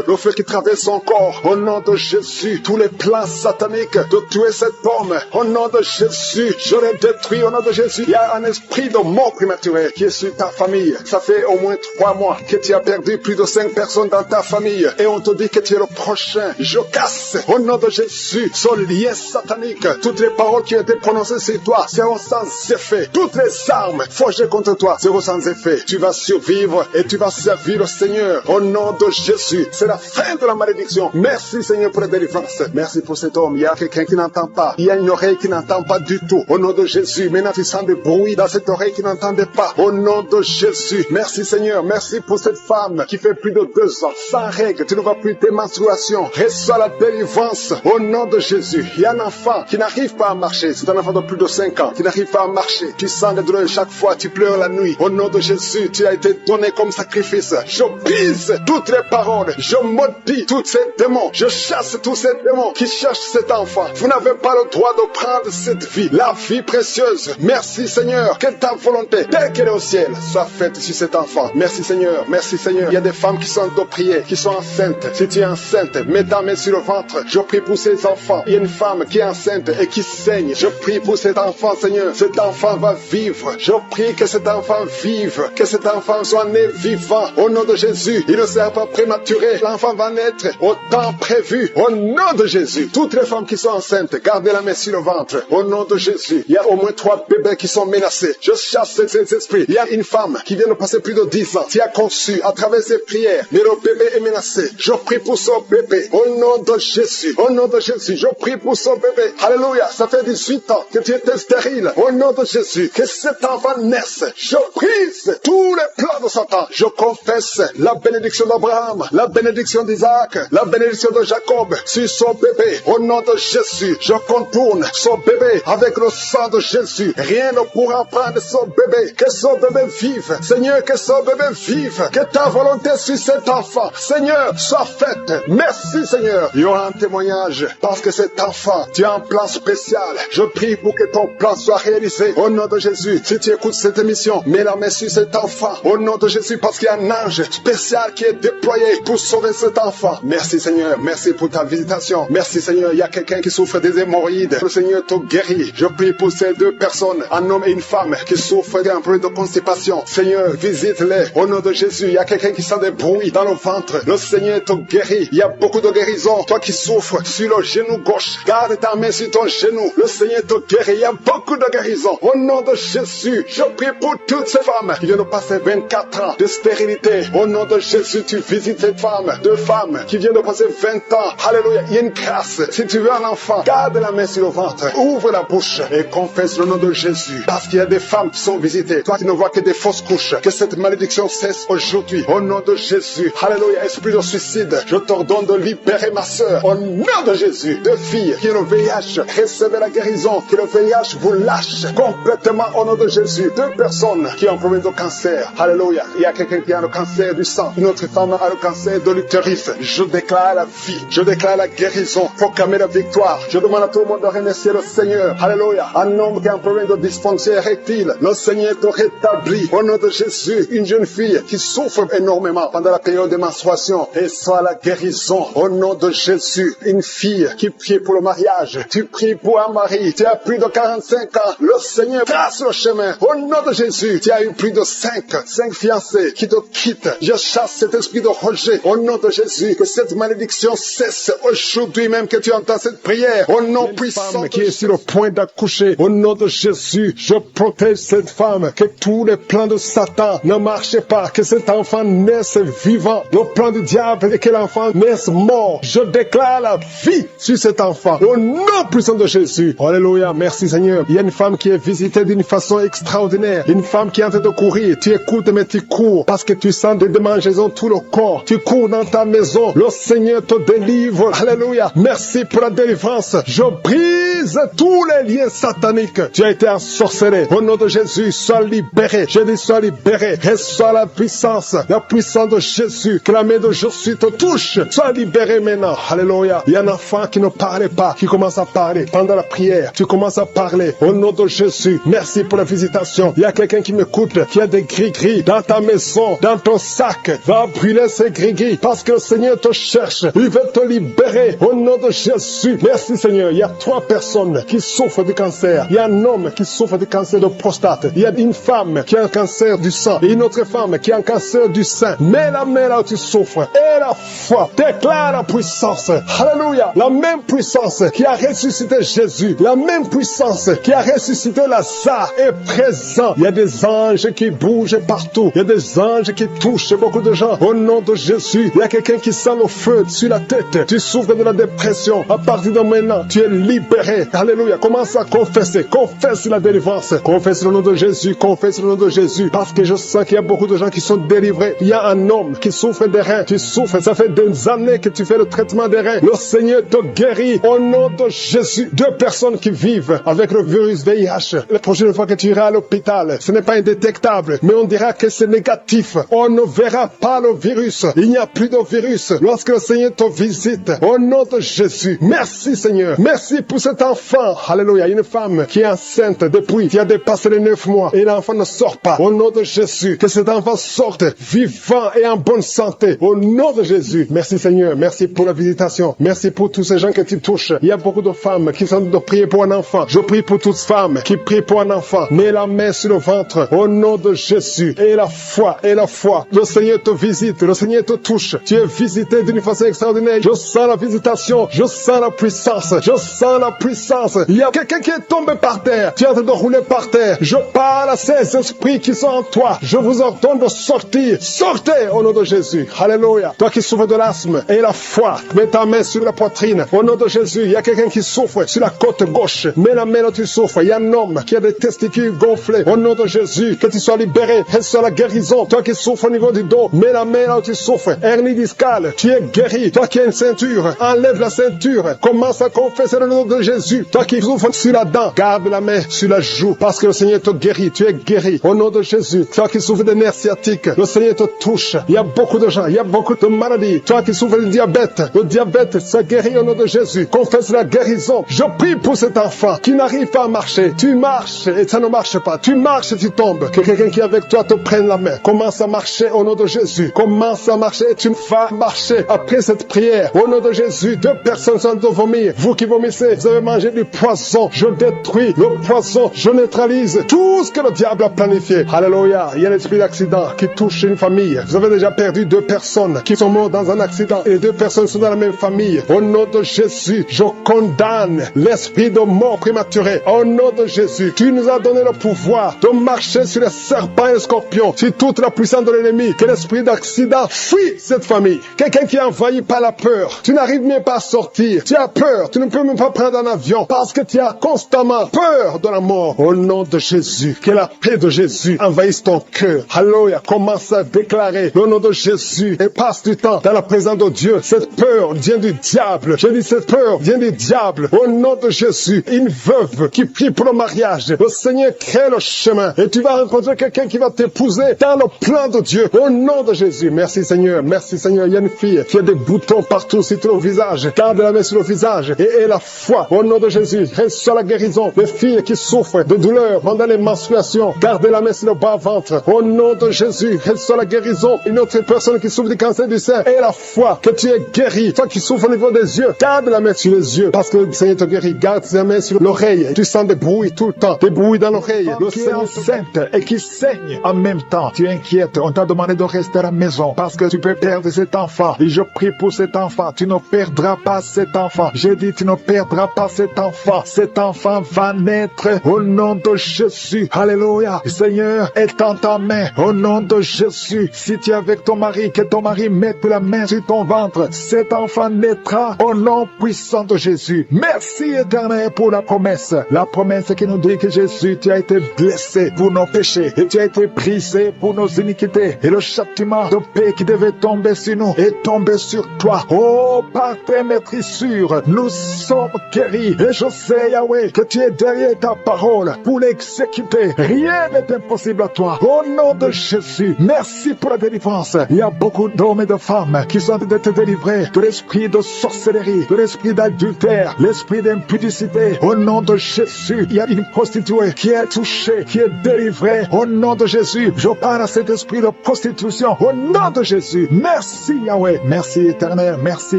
le feu qui traverse son corps. Au nom de Jésus, tous les plans sataniques de tuer cet homme. Au nom de Jésus, je les détruis. Au nom de Jésus, il y a un esprit de mort prématurée qui est sur ta famille. Ça fait au moins 3 mois que tu as perdu plus de 5 personnes dans ta famille. Et on te dit que tu es le prochain. Je casse au nom de Jésus ce lien satanique. Toutes les paroles qui ont été prononcées sur toi seront sans effet. Toutes les armes forgées contre toi seront sans effet. Tu vas survivre et tu vas servir le Seigneur. Au nom de Jésus, c'est la fin de la malédiction. Merci Seigneur pour la délivrance. Merci pour cet homme. Il y a quelqu'un qui n'entend pas. Il y a une oreille qui n'entend pas du tout. Au nom de Jésus, maintenant tu sens des bruits dans cette oreille qui n'entendait pas. Au nom de Jésus, merci Seigneur. Merci pour cette femme qui fait plus de 2 ans sans règles. Tu ne vois plus tes menstruations. Reçois la délivrance au nom de Jésus. Il y a un enfant qui n'arrive pas à marcher. C'est un enfant de plus de 5 ans qui n'arrive pas à marcher. Tu sens des douleurs chaque fois. Tu pleures la nuit. Au nom de Jésus, tu as été donné comme sacrifice. Je brise toutes les paroles. Je maudis tous ces démons. Je chasse tous ces démons qui cherchent cet enfant. Vous n'avez pas le droit de prendre cette vie, la vie précieuse. Merci Seigneur, que ta volonté, telle qu'elle est au ciel, soit faite sur cet enfant. Merci Seigneur, merci Seigneur. Il y a des femmes qui sont de prier, qui sont enceintes. Si tu es enceinte, mets ta main sur le ventre. Je prie pour ces enfants. Il y a une femme qui est enceinte et qui saigne. Je prie pour cet enfant, Seigneur. Cet enfant va vivre. Je prie que cet enfant vive, que cet enfant soit né vivant. Au nom de Jésus, il ne sera pas prématuré. L'enfant va naître au temps prévu. Au nom de Jésus, tout toutes les femmes qui sont enceintes, gardez la main sur le ventre. Au nom de Jésus, il y a au moins 3 bébés qui sont menacés. Je chasse ces esprits. Il y a une femme qui vient de passer plus de 10 ans, qui a conçu à travers ses prières, mais le bébé est menacé. Je prie pour son bébé. Au nom de Jésus, au nom de Jésus, je prie pour son bébé. Alléluia, ça fait 18 ans que tu étais stérile. Au nom de Jésus, que cet enfant naisse. Je brise tous les plans de Satan. Je confesse la bénédiction d'Abraham, la bénédiction d'Isaac, la bénédiction de Jacob sur son bébé. Au nom de Jésus, je contourne son bébé avec le sang de Jésus. Rien ne pourra prendre son bébé. Que son bébé vive. Seigneur, que son bébé vive. Que ta volonté sur cet enfant, Seigneur, soit faite. Merci, Seigneur. Il y aura un témoignage parce que cet enfant, tu as un plan spécial. Je prie pour que ton plan soit réalisé. Au nom de Jésus, si tu écoutes cette émission, mets la main sur cet enfant. Au nom de Jésus, parce qu'il y a un ange spécial qui est déployé pour sauver cet enfant. Merci, Seigneur. Merci pour ta visitation. Merci, Seigneur. Il y a quelqu'un qui souffre des hémorroïdes. Le Seigneur te guérit. Je prie pour ces 2 personnes, un homme et une femme, qui souffrent d'un problème de constipation. Seigneur, visite-les. Au nom de Jésus, il y a quelqu'un qui sent des bruits dans le ventre. Le Seigneur te guérit. Il y a beaucoup de guérison. Toi qui souffres sur le genou gauche, garde ta main sur ton genou. Le Seigneur te guérit. Il y a beaucoup de guérison. Au nom de Jésus, je prie pour toutes ces femmes qui viennent de passer 24 ans de stérilité. Au nom de Jésus, tu visites cette femme. 2 femmes qui viennent de passer 20 ans. Alléluia. Il y a une grâce. Si tu veux un enfant, garde la main sur le ventre. Ouvre la bouche et confesse le nom de Jésus. Parce qu'il y a des femmes qui sont visitées. Toi qui ne vois que des fausses couches. Que cette malédiction cesse aujourd'hui. Au nom de Jésus. Alléluia. Esprit de suicide, je t'ordonne de libérer ma sœur. Au nom de Jésus. 2 filles qui ont le VIH, recevez la guérison. Que le VIH vous lâche complètement au nom de Jésus. 2 personnes qui ont un problème de cancer. Alléluia. Il y a quelqu'un qui a le cancer du sang. Une autre femme a le cancer de l'utérus. Je déclare la vie. Je déclare la guérison. Proclamer la victoire. Je demande à tout le monde de remercier le Seigneur. Alléluia. Un homme qui a un problème de dysfonction érectile. Le Seigneur te rétablit. Au nom de Jésus. Une jeune fille qui souffre énormément pendant la période de menstruation. Et soit la guérison. Au nom de Jésus. Une fille qui prie pour le mariage. Tu pries pour un mari. Tu as plus de 45 ans. Le Seigneur trace le chemin. Au nom de Jésus. Tu as eu plus de 5 fiancés qui te quittent. Je chasse cet esprit de rejet. Au nom de Jésus. Que cette malédiction cesse aujourd'hui même que tu entends cette prière. Au nom puissant qui est sur le point d'accoucher. Au nom de Jésus. Je protège cette femme. Que tous les plans de Satan ne marchent pas. Que cet enfant naisse vivant. Le plan du diable est que l'enfant naisse mort. Je déclare la vie sur cet enfant. Au nom puissant de Jésus. Alléluia. Merci Seigneur. Il y a une femme qui est visitée d'une façon extraordinaire. Une femme qui est en train de courir. Tu écoutes mais tu cours parce que tu sens des démangeaisons tout le corps. Tu cours dans ta maison. Le Seigneur te délivre. Alléluia. Merci pour la délivrance. Je brise tous les liens sataniques. Tu as été ensorcelé. Au nom de Jésus, sois libéré. Je dis sois libéré. Reçois la puissance de Jésus. Que la main de Jésus te touche. Sois libéré maintenant. Alléluia. Il y a un enfant qui ne parlait pas, qui commence à parler. Pendant la prière, tu commences à parler. Au nom de Jésus, merci pour la visitation. Il y a quelqu'un qui m'écoute, qui a des gris-gris dans ta maison, dans ton sac. Va brûler ces gris-gris parce que le Seigneur te cherche. Il veut te libérer. Au nom de Jésus. Merci Seigneur. Il y a 3 personnes qui souffrent du cancer. Il y a un homme qui souffre du cancer de prostate. Il y a une femme qui a un cancer du sang. Et une autre femme qui a un cancer du sein. Mets la main là où tu souffres. Et la foi. Déclare la puissance. Alléluia. La même puissance qui a ressuscité Jésus. La même puissance qui a ressuscité Lazare est présent. Il y a des anges qui bougent partout. Il y a des anges qui touchent beaucoup de gens. Au nom de Jésus. Il y a quelqu'un qui sent le feu sur la tête. Tu souffres de la dépression. À partir de maintenant, tu es libéré. Alléluia. Commence à confesser. Confesse la délivrance. Confesse le nom de Jésus. Confesse le nom de Jésus. Parce que je sens qu'il y a beaucoup de gens qui sont délivrés. Il y a un homme qui souffre des reins. Tu souffres. Ça fait des années que tu fais le traitement des reins. Le Seigneur te guérit. Au nom de Jésus. 2 personnes qui vivent avec le virus VIH. La prochaine fois que tu iras à l'hôpital, ce n'est pas indétectable, mais on dira que c'est négatif. On ne verra pas le virus. Il n'y a plus de virus lorsque le Seigneur te visite. Au nom de Jésus. Merci Seigneur. Merci pour cet enfant. Alléluia. Une femme qui est enceinte depuis qui a dépassé les 9 mois et l'enfant ne sort pas. Au nom de Jésus. Que cet enfant sorte vivant et en bonne santé. Au nom de Jésus. Merci Seigneur. Merci pour la visitation. Merci pour tous ces gens que tu touches. Il y a beaucoup de femmes qui sont de prier pour un enfant. Je prie pour toutes femmes qui prient pour un enfant. Mets la main sur le ventre. Au nom de Jésus. Et la foi, et la foi. Le Seigneur te visite, le Seigneur te touche. Tu es visité d'une façon extraordinaire. Je sens la visitation, je sens la puissance, je sens la puissance. Il y a quelqu'un qui est tombé par terre. Tu es en train de rouler par terre. Je parle à ces esprits qui sont en toi. Je vous ordonne de sortir. Sortez au nom de Jésus. Alléluia. Toi qui souffres de l'asthme, et la foi, mets ta main sur la poitrine. Au nom de Jésus, il y a quelqu'un qui souffre sur la côte gauche. Mets la main là où tu souffres. Il y a un homme qui a des testicules gonflés. Au nom de Jésus, que tu sois libéré. Reçois la guérison. Toi qui souffres au niveau du dos, mets la main là où tu souffres. Hernie discale, tu es guéri. Toi qui as une ceinture, enlève la ceinture. Commence à confesser le nom de Jésus. Toi qui souffres sur la dent, garde la main sur la joue parce que le Seigneur te guérit. Tu es guéri. Au nom de Jésus. Toi qui souffres de nerfs sciatiques, le Seigneur te touche. Il y a beaucoup de gens, il y a beaucoup de maladies. Toi qui souffres de diabète, le diabète, ça guérit au nom de Jésus. Confesse la guérison. Je prie pour cet enfant qui n'arrive pas à marcher. Tu marches et ça ne marche pas. Tu marches et tu tombes. Que quelqu'un qui est avec toi te prenne la main. Commence à marcher au nom de Jésus. Commence à marcher et tu vas marcher après cette prière. Au nom de Jésus, 2 personnes sont de vomir. Vous qui vomissez, vous avez mangé du poison. Je détruis le poison. Je neutralise tout ce que le diable a planifié. Alléluia. Il y a l'esprit d'accident qui touche une famille. Vous avez déjà perdu 2 personnes qui sont mortes dans un accident et 2 personnes sont dans la même famille. Au nom de Jésus, je condamne l'esprit de mort prématurée. Au nom de Jésus, tu nous as donné le pouvoir de marcher sur les serpents et les scorpions, sur toute la puissance de l'ennemi. Que l'esprit d'accident fuit cette famille. Quelqu'un qui est envahi par la peur. Tu n'arrives même pas à sortir. Tu as peur. Tu ne peux même pas prendre un avion parce que tu as constamment peur de la mort. Au nom de Jésus, que la paix de Jésus envahisse ton cœur. Alléluia. Commence à déclarer le nom de Jésus et passe du temps dans la présence de Dieu. Cette peur vient du diable. Je dis cette peur vient du diable. Au nom de Jésus, une veuve qui prie pour le mariage. Le Seigneur crée le chemin et tu vas rencontrer quelqu'un qui va t'épouser dans le plan de Dieu. Au nom de Jésus. Merci Seigneur. Merci Seigneur. Il y a une fille qui a des boutons partout sur tout le visage. Garde la main sur le visage et la foi. Au nom de Jésus, reçois la guérison. Les filles qui souffrent de douleur pendant les menstruations, gardez la main sur le bas-ventre. Au nom de Jésus, reçois la guérison. Une autre personne qui souffre du cancer du sein et la foi que tu es guéri. Toi qui souffres au niveau des yeux, garde la main sur les yeux parce que le Seigneur te guérit. Garde la main sur l'oreille. Tu sens des bruits tout le temps, des bruits dans l'oreille. Le Seigneur enceinte et qui saigne en même temps. Tu es inquiète. On t'a demandé de rester à la maison parce que tu peux perdre cet enfant. Et je prie pour cet enfant. Tu ne perdras pas cet enfant. J'ai dit tu ne perdras pas cet enfant. Cet enfant va naître au nom de Jésus. Alléluia. Seigneur, étends ta main au nom de Jésus. Si tu es avec ton mari, que ton mari mette la main sur ton ventre. Cet enfant naîtra au nom puissant de Jésus. Merci Éternel pour la promesse. La promesse qui nous dit que Jésus, tu as été blessé pour nos péchés et tu as été brisé pour nos iniquités. Et le châtiment de paix qui devait tomber sur nous est tombé sur toi. Oh, par tes maîtrissures, nous sommes guéris. Et je sais, Yahweh, que tu es derrière ta parole pour l'exécuter. Rien n'est impossible à toi. Au nom de Jésus, merci pour la délivrance. Il y a beaucoup d'hommes et de femmes qui sont en train d'être délivrés de l'esprit de sorcellerie, de l'esprit d'adultère, l'esprit d'impudicité. Au nom de Jésus, il y a une prostituée qui est touchée, qui est délivrée. Au nom de Jésus, je parle à cet esprit de prostitution. Au nom de Jésus, merci Yahweh. Merci Éternel, merci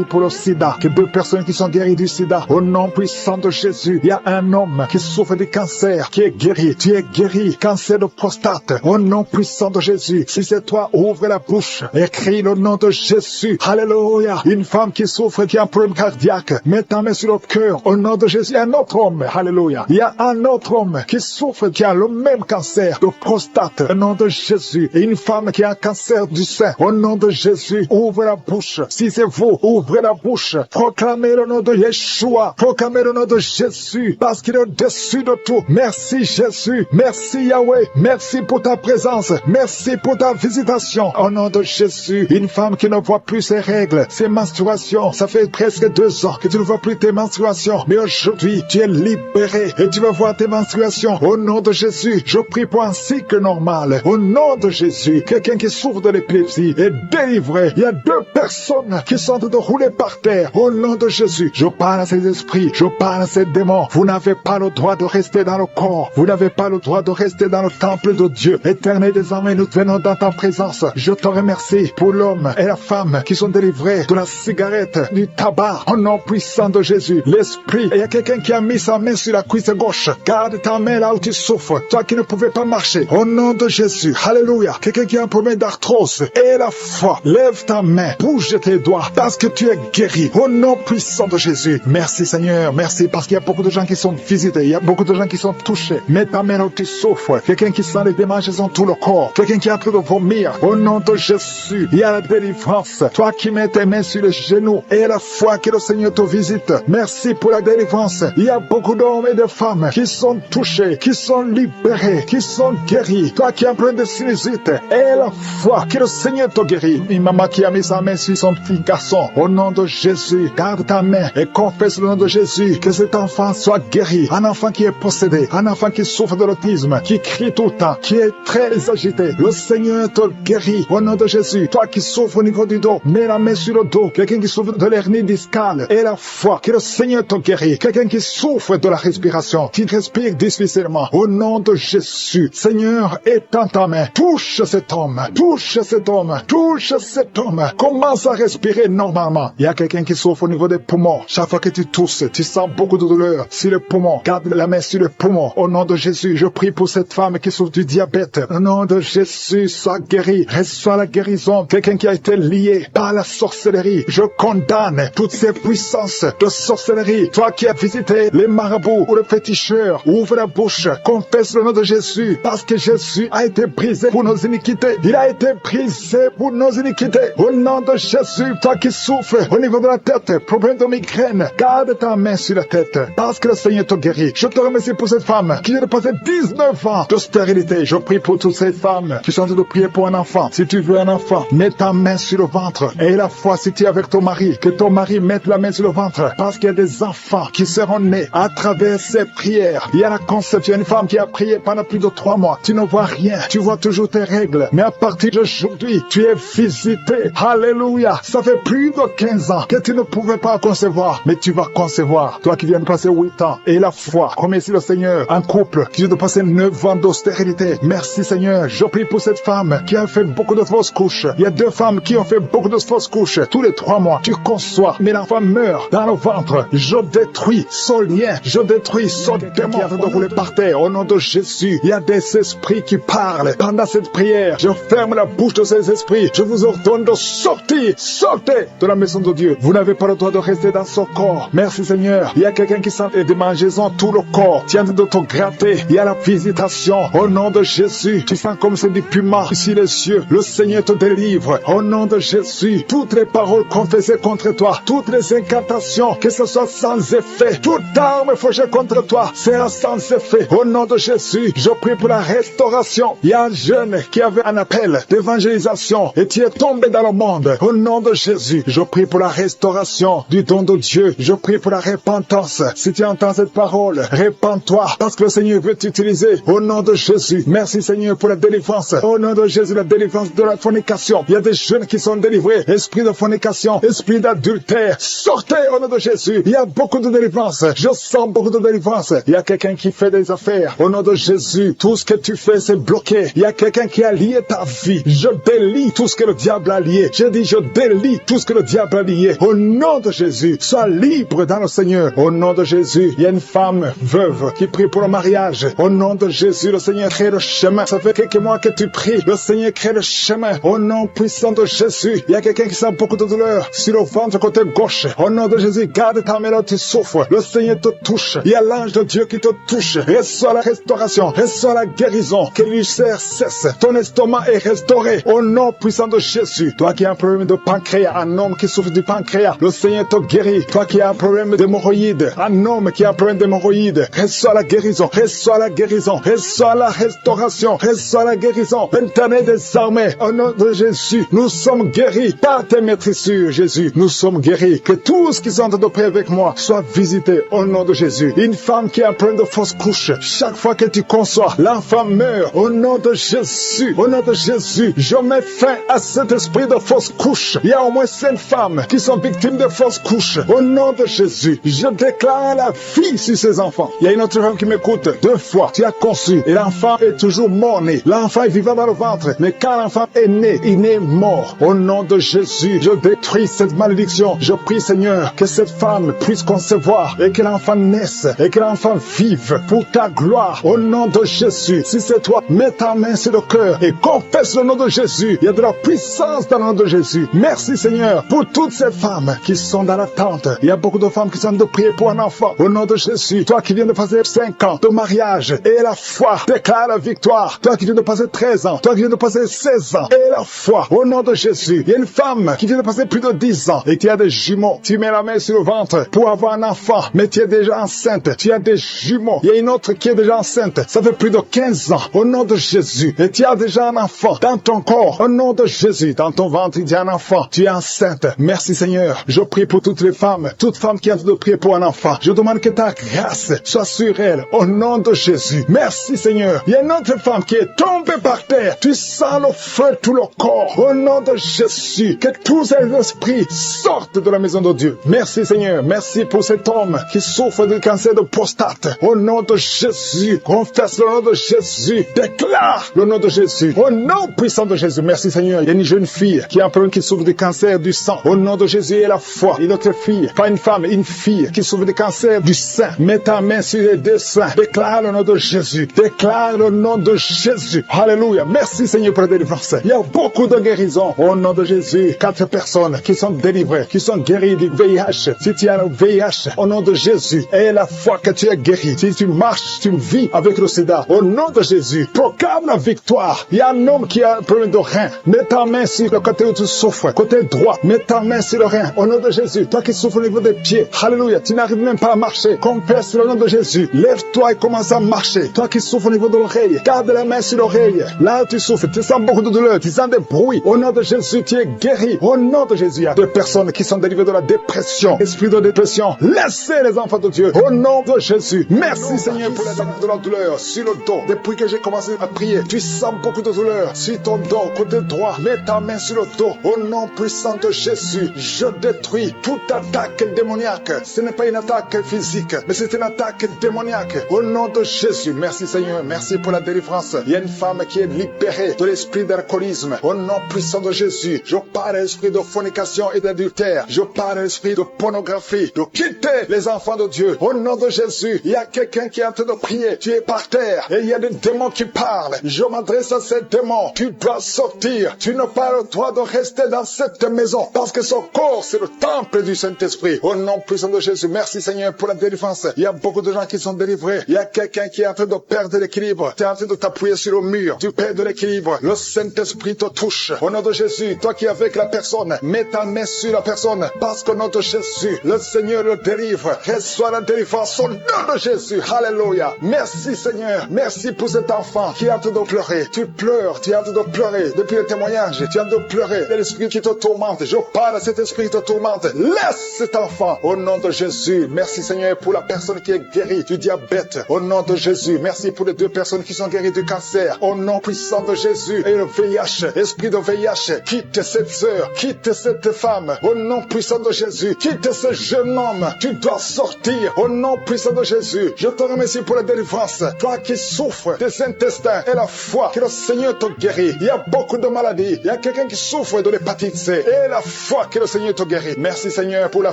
pour le sida. Que 2 personnes qui sont guéries du sida. Au nom puissant de Jésus, il y a un homme qui souffre du cancer, qui est guéri. Tu es guéri, cancer de prostate. Au nom puissant de Jésus, si c'est toi, ouvre la bouche et crie le nom de Jésus. Alléluia. Une femme qui souffre, qui a un problème cardiaque, mets ta main sur le cœur. Au nom de Jésus, un autre homme. Alléluia. Il y a un autre homme qui souffre, qui a le même cancer de prostate. Au nom de Jésus. Et une femme qui a un cancer du sein. Au nom de Jésus, ouvre la bouche. Si c'est vous, ouvrez la bouche. Proclamez le nom de Yeshua. Proclamez le nom de Jésus. Parce qu'il est au-dessus de tout. Merci Jésus. Merci Yahweh. Merci pour ta présence. Merci pour ta visitation. Au nom de Jésus. Une femme qui ne voit plus ses règles, ses menstruations. Ça fait presque 2 ans que tu ne vois plus tes menstruations. Mais aujourd'hui, tu es libéré et tu vas voir tes menstruations. Au nom de Jésus, je prie pour un cycle normal. Au nom de Jésus, quelqu'un qui souffre de l'épilepsie est délivré. Il y a 2 personnes qui sont en train de rouler par terre. Au nom de Jésus, je parle à ces esprits, je parle à ces démons. Vous n'avez pas le droit de rester dans le corps. Vous n'avez pas le droit de rester dans le temple de Dieu. Éternel, désormais, nous venons dans ta présence. Je te remercie pour l'homme et la femme qui sont délivrés de la cigarette, du tabac. Au nom puissant de Jésus, l'esprit. Et il y a quelqu'un qui a mis sa main sur la cuisse gauche. Garde ta main là où tu souffres. Toi qui ne pouvais pas marcher. Au nom de Jésus. Jésus. Alléluia. Quelqu'un qui a un problème d'arthrose et la foi, lève ta main, bouge tes doigts, parce que tu es guéri. Au nom puissant de Jésus. Merci Seigneur, merci, parce qu'il y a beaucoup de gens qui sont visités, il y a beaucoup de gens qui sont touchés. Mets ta main où tu souffres. Quelqu'un qui sent les démangeaisons dans tout le corps. Quelqu'un qui est en train de vomir. Au nom de Jésus, il y a la délivrance. Toi qui mets tes mains sur les genoux et la foi que le Seigneur te visite. Merci pour la délivrance. Il y a beaucoup d'hommes et de femmes qui sont touchés, qui sont libérés, qui sont guéris. Toi qui es en train de sinusite et la foi que le Seigneur te guérit. Une maman qui a mis sa main sur son petit garçon. Au nom de Jésus, garde ta main et confesse le nom de Jésus que cet enfant soit guéri. Un enfant qui est possédé, un enfant qui souffre de l'autisme, qui crie tout le temps, qui est très agité. Le Seigneur te guérit au nom de Jésus. Toi qui souffres au niveau du dos, mets la main sur le dos. Quelqu'un qui souffre de l'hernie discale et la foi que le Seigneur te guérit. Quelqu'un qui souffre de la respiration, qui respire difficilement. Au nom de Jésus, Seigneur, étends ta main. Touche cet homme, touche cet homme, touche cet homme. Commence à respirer normalement. Il y a quelqu'un qui souffre au niveau des poumons. Chaque fois que tu tousses, tu sens beaucoup de douleur sur les poumons. Garde la main sur les poumons. Au nom de Jésus, je prie pour cette femme qui souffre du diabète. Au nom de Jésus, sois guéri. Reçois la guérison. Quelqu'un qui a été lié par la sorcellerie. Je condamne toutes ces puissances de sorcellerie. Toi qui as visité les marabouts ou les féticheurs, ouvre la bouche. Confesse le nom de Jésus. Parce que Jésus a été brisé pour nos iniquités. Il a été brisé pour nos iniquités. Au nom de Jésus, toi qui souffres au niveau de la tête, problème de migraine, garde ta main sur la tête. Parce que le Seigneur te guérit. Je te remercie pour cette femme qui vient de passer 19 ans de stérilité. Je prie pour toutes ces femmes qui sont en train de prier pour un enfant. Si tu veux un enfant, mets ta main sur le ventre. Et la foi, si tu es avec ton mari, que ton mari mette la main sur le ventre. Parce qu'il y a des enfants qui seront nés à travers ces prières. Il y a la conception. Une femme qui a prié pendant plus de 3 mois. Tu ne vois rien. Tu vois toujours tes règles. Mais à partir d'aujourd'hui, tu es visité. Alléluia. Ça fait plus de 15 ans que tu ne pouvais pas concevoir. Mais tu vas concevoir. Toi qui viens de passer 8 ans. Et la foi. Remercie le Seigneur. Un couple qui vient de passer 9 ans d'austérité. Merci Seigneur. Je prie pour cette femme qui a fait beaucoup de fausses couches. Il y a 2 femmes qui ont fait beaucoup de fausses couches. Tous les 3 mois, tu conçois. Mais l'enfant meurt dans le ventre. Je détruis ce lien. Je détruis ce démon qui est en train de rouler par terre. Au nom de Jésus, il y a des esprits qui parlent. Pendant cette prière, je ferme la bouche de ces esprits. Je vous ordonne de sortir. Sortez de la maison de Dieu. Vous n'avez pas le droit de rester dans ce corps. Merci Seigneur. Il y a quelqu'un qui sent des démangeaisons tout le corps. Tu es en train de te gratter. Il y a la visitation. Au nom de Jésus, tu sens comme c'est du piment ici les yeux. Le Seigneur te délivre. Au nom de Jésus, toutes les paroles confessées contre toi, toutes les incantations, que ce soit sans effet, toute arme forgée contre toi sera sans effet. Au nom de Jésus, je prie pour la restauration. Il y a un jeune qui avait un appel d'évangélisation et tu es tombé dans le monde. Au nom de Jésus, je prie pour la restauration du don de Dieu. Je prie pour la repentance. Si tu entends cette parole, répands-toi parce que le Seigneur veut t'utiliser. Au nom de Jésus, merci Seigneur pour la délivrance. Au nom de Jésus, la délivrance de la fornication. Il y a des jeunes qui sont délivrés. Esprit de fornication, esprit d'adultère. Sortez au nom de Jésus. Il y a beaucoup de délivrance. Je sens beaucoup de délivrance. Il y a quelqu'un qui fait des affaires. Au nom de Jésus, tout ce que tu fais, c'est bloqué. Il y a quelqu'un qui a lié ta vie. Je délie tout ce que le diable a lié. Je dis, je délie tout ce que le diable a lié. Au nom de Jésus, sois libre dans le Seigneur. Au nom de Jésus, il y a une femme veuve qui prie pour le mariage. Au nom de Jésus, le Seigneur crée le chemin. Ça fait quelques mois que tu pries. Le Seigneur crée le chemin. Au nom puissant de Jésus, il y a quelqu'un qui sent beaucoup de douleur sur le ventre côté gauche. Au nom de Jésus, garde ta main là, tu souffres. Le Seigneur te touche. Il y a l'ange de Dieu qui te touche. Reçois la restauration. Reçois la guérison. Que l'ulcère cesse. Ton estomac est restauré. Au nom puissant de Jésus. Toi qui as un problème de pancréas, un homme qui souffre du pancréas, le Seigneur te guérit. Toi qui as un problème d'hémorroïdes, un homme qui a un problème d'hémorroïdes, reçois la guérison. Reçois la guérison. Reçois la restauration. Reçois la guérison. L'Éternel des armées, au nom de Jésus, nous sommes guéris par tes maîtrissures, Jésus. Nous sommes guéris. Que tous qui sont en train de prier avec moi soient visités au nom de Jésus. Une femme qui a un problème de fausse couche, chaque fois que tu conçois, l'enfant meurt. Au nom de Jésus, au nom de Jésus, je mets fin à cet esprit de fausse couche. Il y a au moins 5 femmes qui sont victimes de fausses couches. Au nom de Jésus, je déclare la vie sur ces enfants. Il y a une autre femme qui m'écoute. 2 fois, tu as conçu et l'enfant est toujours mort-né. L'enfant est vivant dans le ventre, mais quand l'enfant est né, il est mort. Au nom de Jésus, je détruis cette malédiction. Je prie, Seigneur, que cette femme puisse concevoir et que l'enfant naisse et que l'enfant vive pour ta gloire. Au nom de Jésus, si c'est toi, mets ta main sur le cœur et confesse le nom de Jésus. Il y a de la puissance dans le nom de Jésus. Merci Seigneur pour toutes ces femmes qui sont dans l'attente. Il y a beaucoup de femmes qui sont de prier pour un enfant. Au nom de Jésus, toi qui viens de passer 5 ans de mariage et la foi déclare la victoire. Toi qui viens de passer 13 ans, toi qui viens de passer 16 ans et la foi. Au nom de Jésus, il y a une femme qui vient de passer plus de 10 ans et qui a des jumeaux. Tu mets la main sur le ventre pour avoir un enfant, mais tu es déjà enceinte. Tu as des jumeaux. Il y a une autre qui est déjà enceinte. Ça fait plus de 15 ans. Au nom de Jésus. Et tu as déjà un enfant dans ton corps. Au nom de Jésus. Dans ton ventre, il y a un enfant. Tu es enceinte. Merci Seigneur. Je prie pour toutes les femmes. Toutes femmes qui ont de prier pour un enfant. Je demande que ta grâce soit sur elles. Au nom de Jésus. Merci Seigneur. Il y a une autre femme qui est tombée par terre. Tu sens le feu tout le corps. Au nom de Jésus. Que tous ces esprits sortent de la maison de Dieu. Merci Seigneur. Merci pour cet homme qui souffre du cancer de prostate. Au nom de Jésus. Confesse le nom de Jésus. Déclare le nom de Jésus. Au nom puissant de Jésus. Merci Seigneur. Il y a une jeune fille qui est un problème qui souffre du cancer du sang. Au nom de Jésus et la foi. Une autre fille, pas une femme, une fille qui souffre du cancer du sein. Mets ta main sur les deux seins. Déclare le nom de Jésus. Déclare le nom de Jésus. Alléluia. Merci Seigneur pour la délivrance. Il y a beaucoup de guérisons. Au nom de Jésus. 4 personnes qui sont délivrées, qui sont guéries du VIH. Si tu as le VIH, au nom de Jésus, et la foi que tu es guéri. Si tu marches, tu vis avec le sida. Au nom de Jésus, proclame la victoire. Il y a un homme qui a un problème de rein. Mets ta main sur le côté où tu souffres. Côté droit, mets ta main sur le rein. Au nom de Jésus, toi qui souffres au niveau des pieds. Alléluia, tu n'arrives même pas à marcher. Confesse le nom de Jésus. Lève-toi et commence à marcher. Toi qui souffres au niveau de l'oreille, garde la main sur l'oreille. Là où tu souffres, tu sens beaucoup de douleur, tu sens des bruits. Au nom de Jésus, tu es guéri. Au nom de Jésus, il y a 2 personnes qui sont délivrées de la dépression. Esprit de dépression, laissez les enfants de Dieu. Au nom de Jésus. Merci Seigneur pour de la douleur sur le dos. Depuis que j'ai commencé à prier, tu sens beaucoup de douleur sur ton dos, côté droit. Mets ta main sur le dos. Au nom puissant de Jésus, je détruis toute attaque démoniaque. Ce n'est pas une attaque physique, mais c'est une attaque démoniaque. Au nom de Jésus, merci Seigneur. Merci pour la délivrance. Il y a une femme qui est libérée de l'esprit d'alcoolisme. Au nom puissant de Jésus, je parle à l'esprit de fornication et d'adultère. Je parle à l'esprit de pornographie, de quitter les enfants de Dieu. Au nom de Jésus, il y a quelqu'un qui est en train de prier. Tu es par terre et il y a des démons qui parlent. Je m'adresse à ces démons. Tu dois sortir. Tu n'as pas le droit de rester dans cette maison parce que son corps, c'est le temple du Saint-Esprit. Au nom puissant de Jésus, merci Seigneur pour la délivrance. Il y a beaucoup de gens qui sont délivrés. Il y a quelqu'un qui est en train de perdre l'équilibre. Tu es en train de t'appuyer sur le mur. Tu perds de l'équilibre. Le Saint-Esprit te touche. Au nom de Jésus, toi qui es avec la personne, mets ta main sur la personne parce qu'au nom de Jésus, le Seigneur le délivre. Reçois la délivrance au nom de Jésus. Alléluia. Merci Seigneur. Merci pour cet enfant qui est en train de pleurer. Tu pleures. Tu es en train de pleurer. Depuis le témoignage, tu es en train de pleurer. C'est l'esprit qui te tourmente. Je parle à cet esprit qui te tourmente. Laisse cet enfant au nom de Jésus. Merci Seigneur pour la personne qui est guérie du diabète. Au nom de Jésus. Merci pour les 2 personnes qui sont guéries du cancer. Au nom puissant de Jésus. Et le VIH, esprit de VIH, quitte cette sœur, quitte cette femme. Au nom puissant de Jésus. Quitte ce jeune homme. Tu dois sortir. Au nom puissant de Jésus. Je te remercie pour la délivrance. Toi qui souffres des intestins et la foi, que le Seigneur te guérit. Il y a beaucoup de maladies. Il y a quelqu'un qui souffre de l'hépatite C et la foi, que le Seigneur te guérit. Merci Seigneur pour la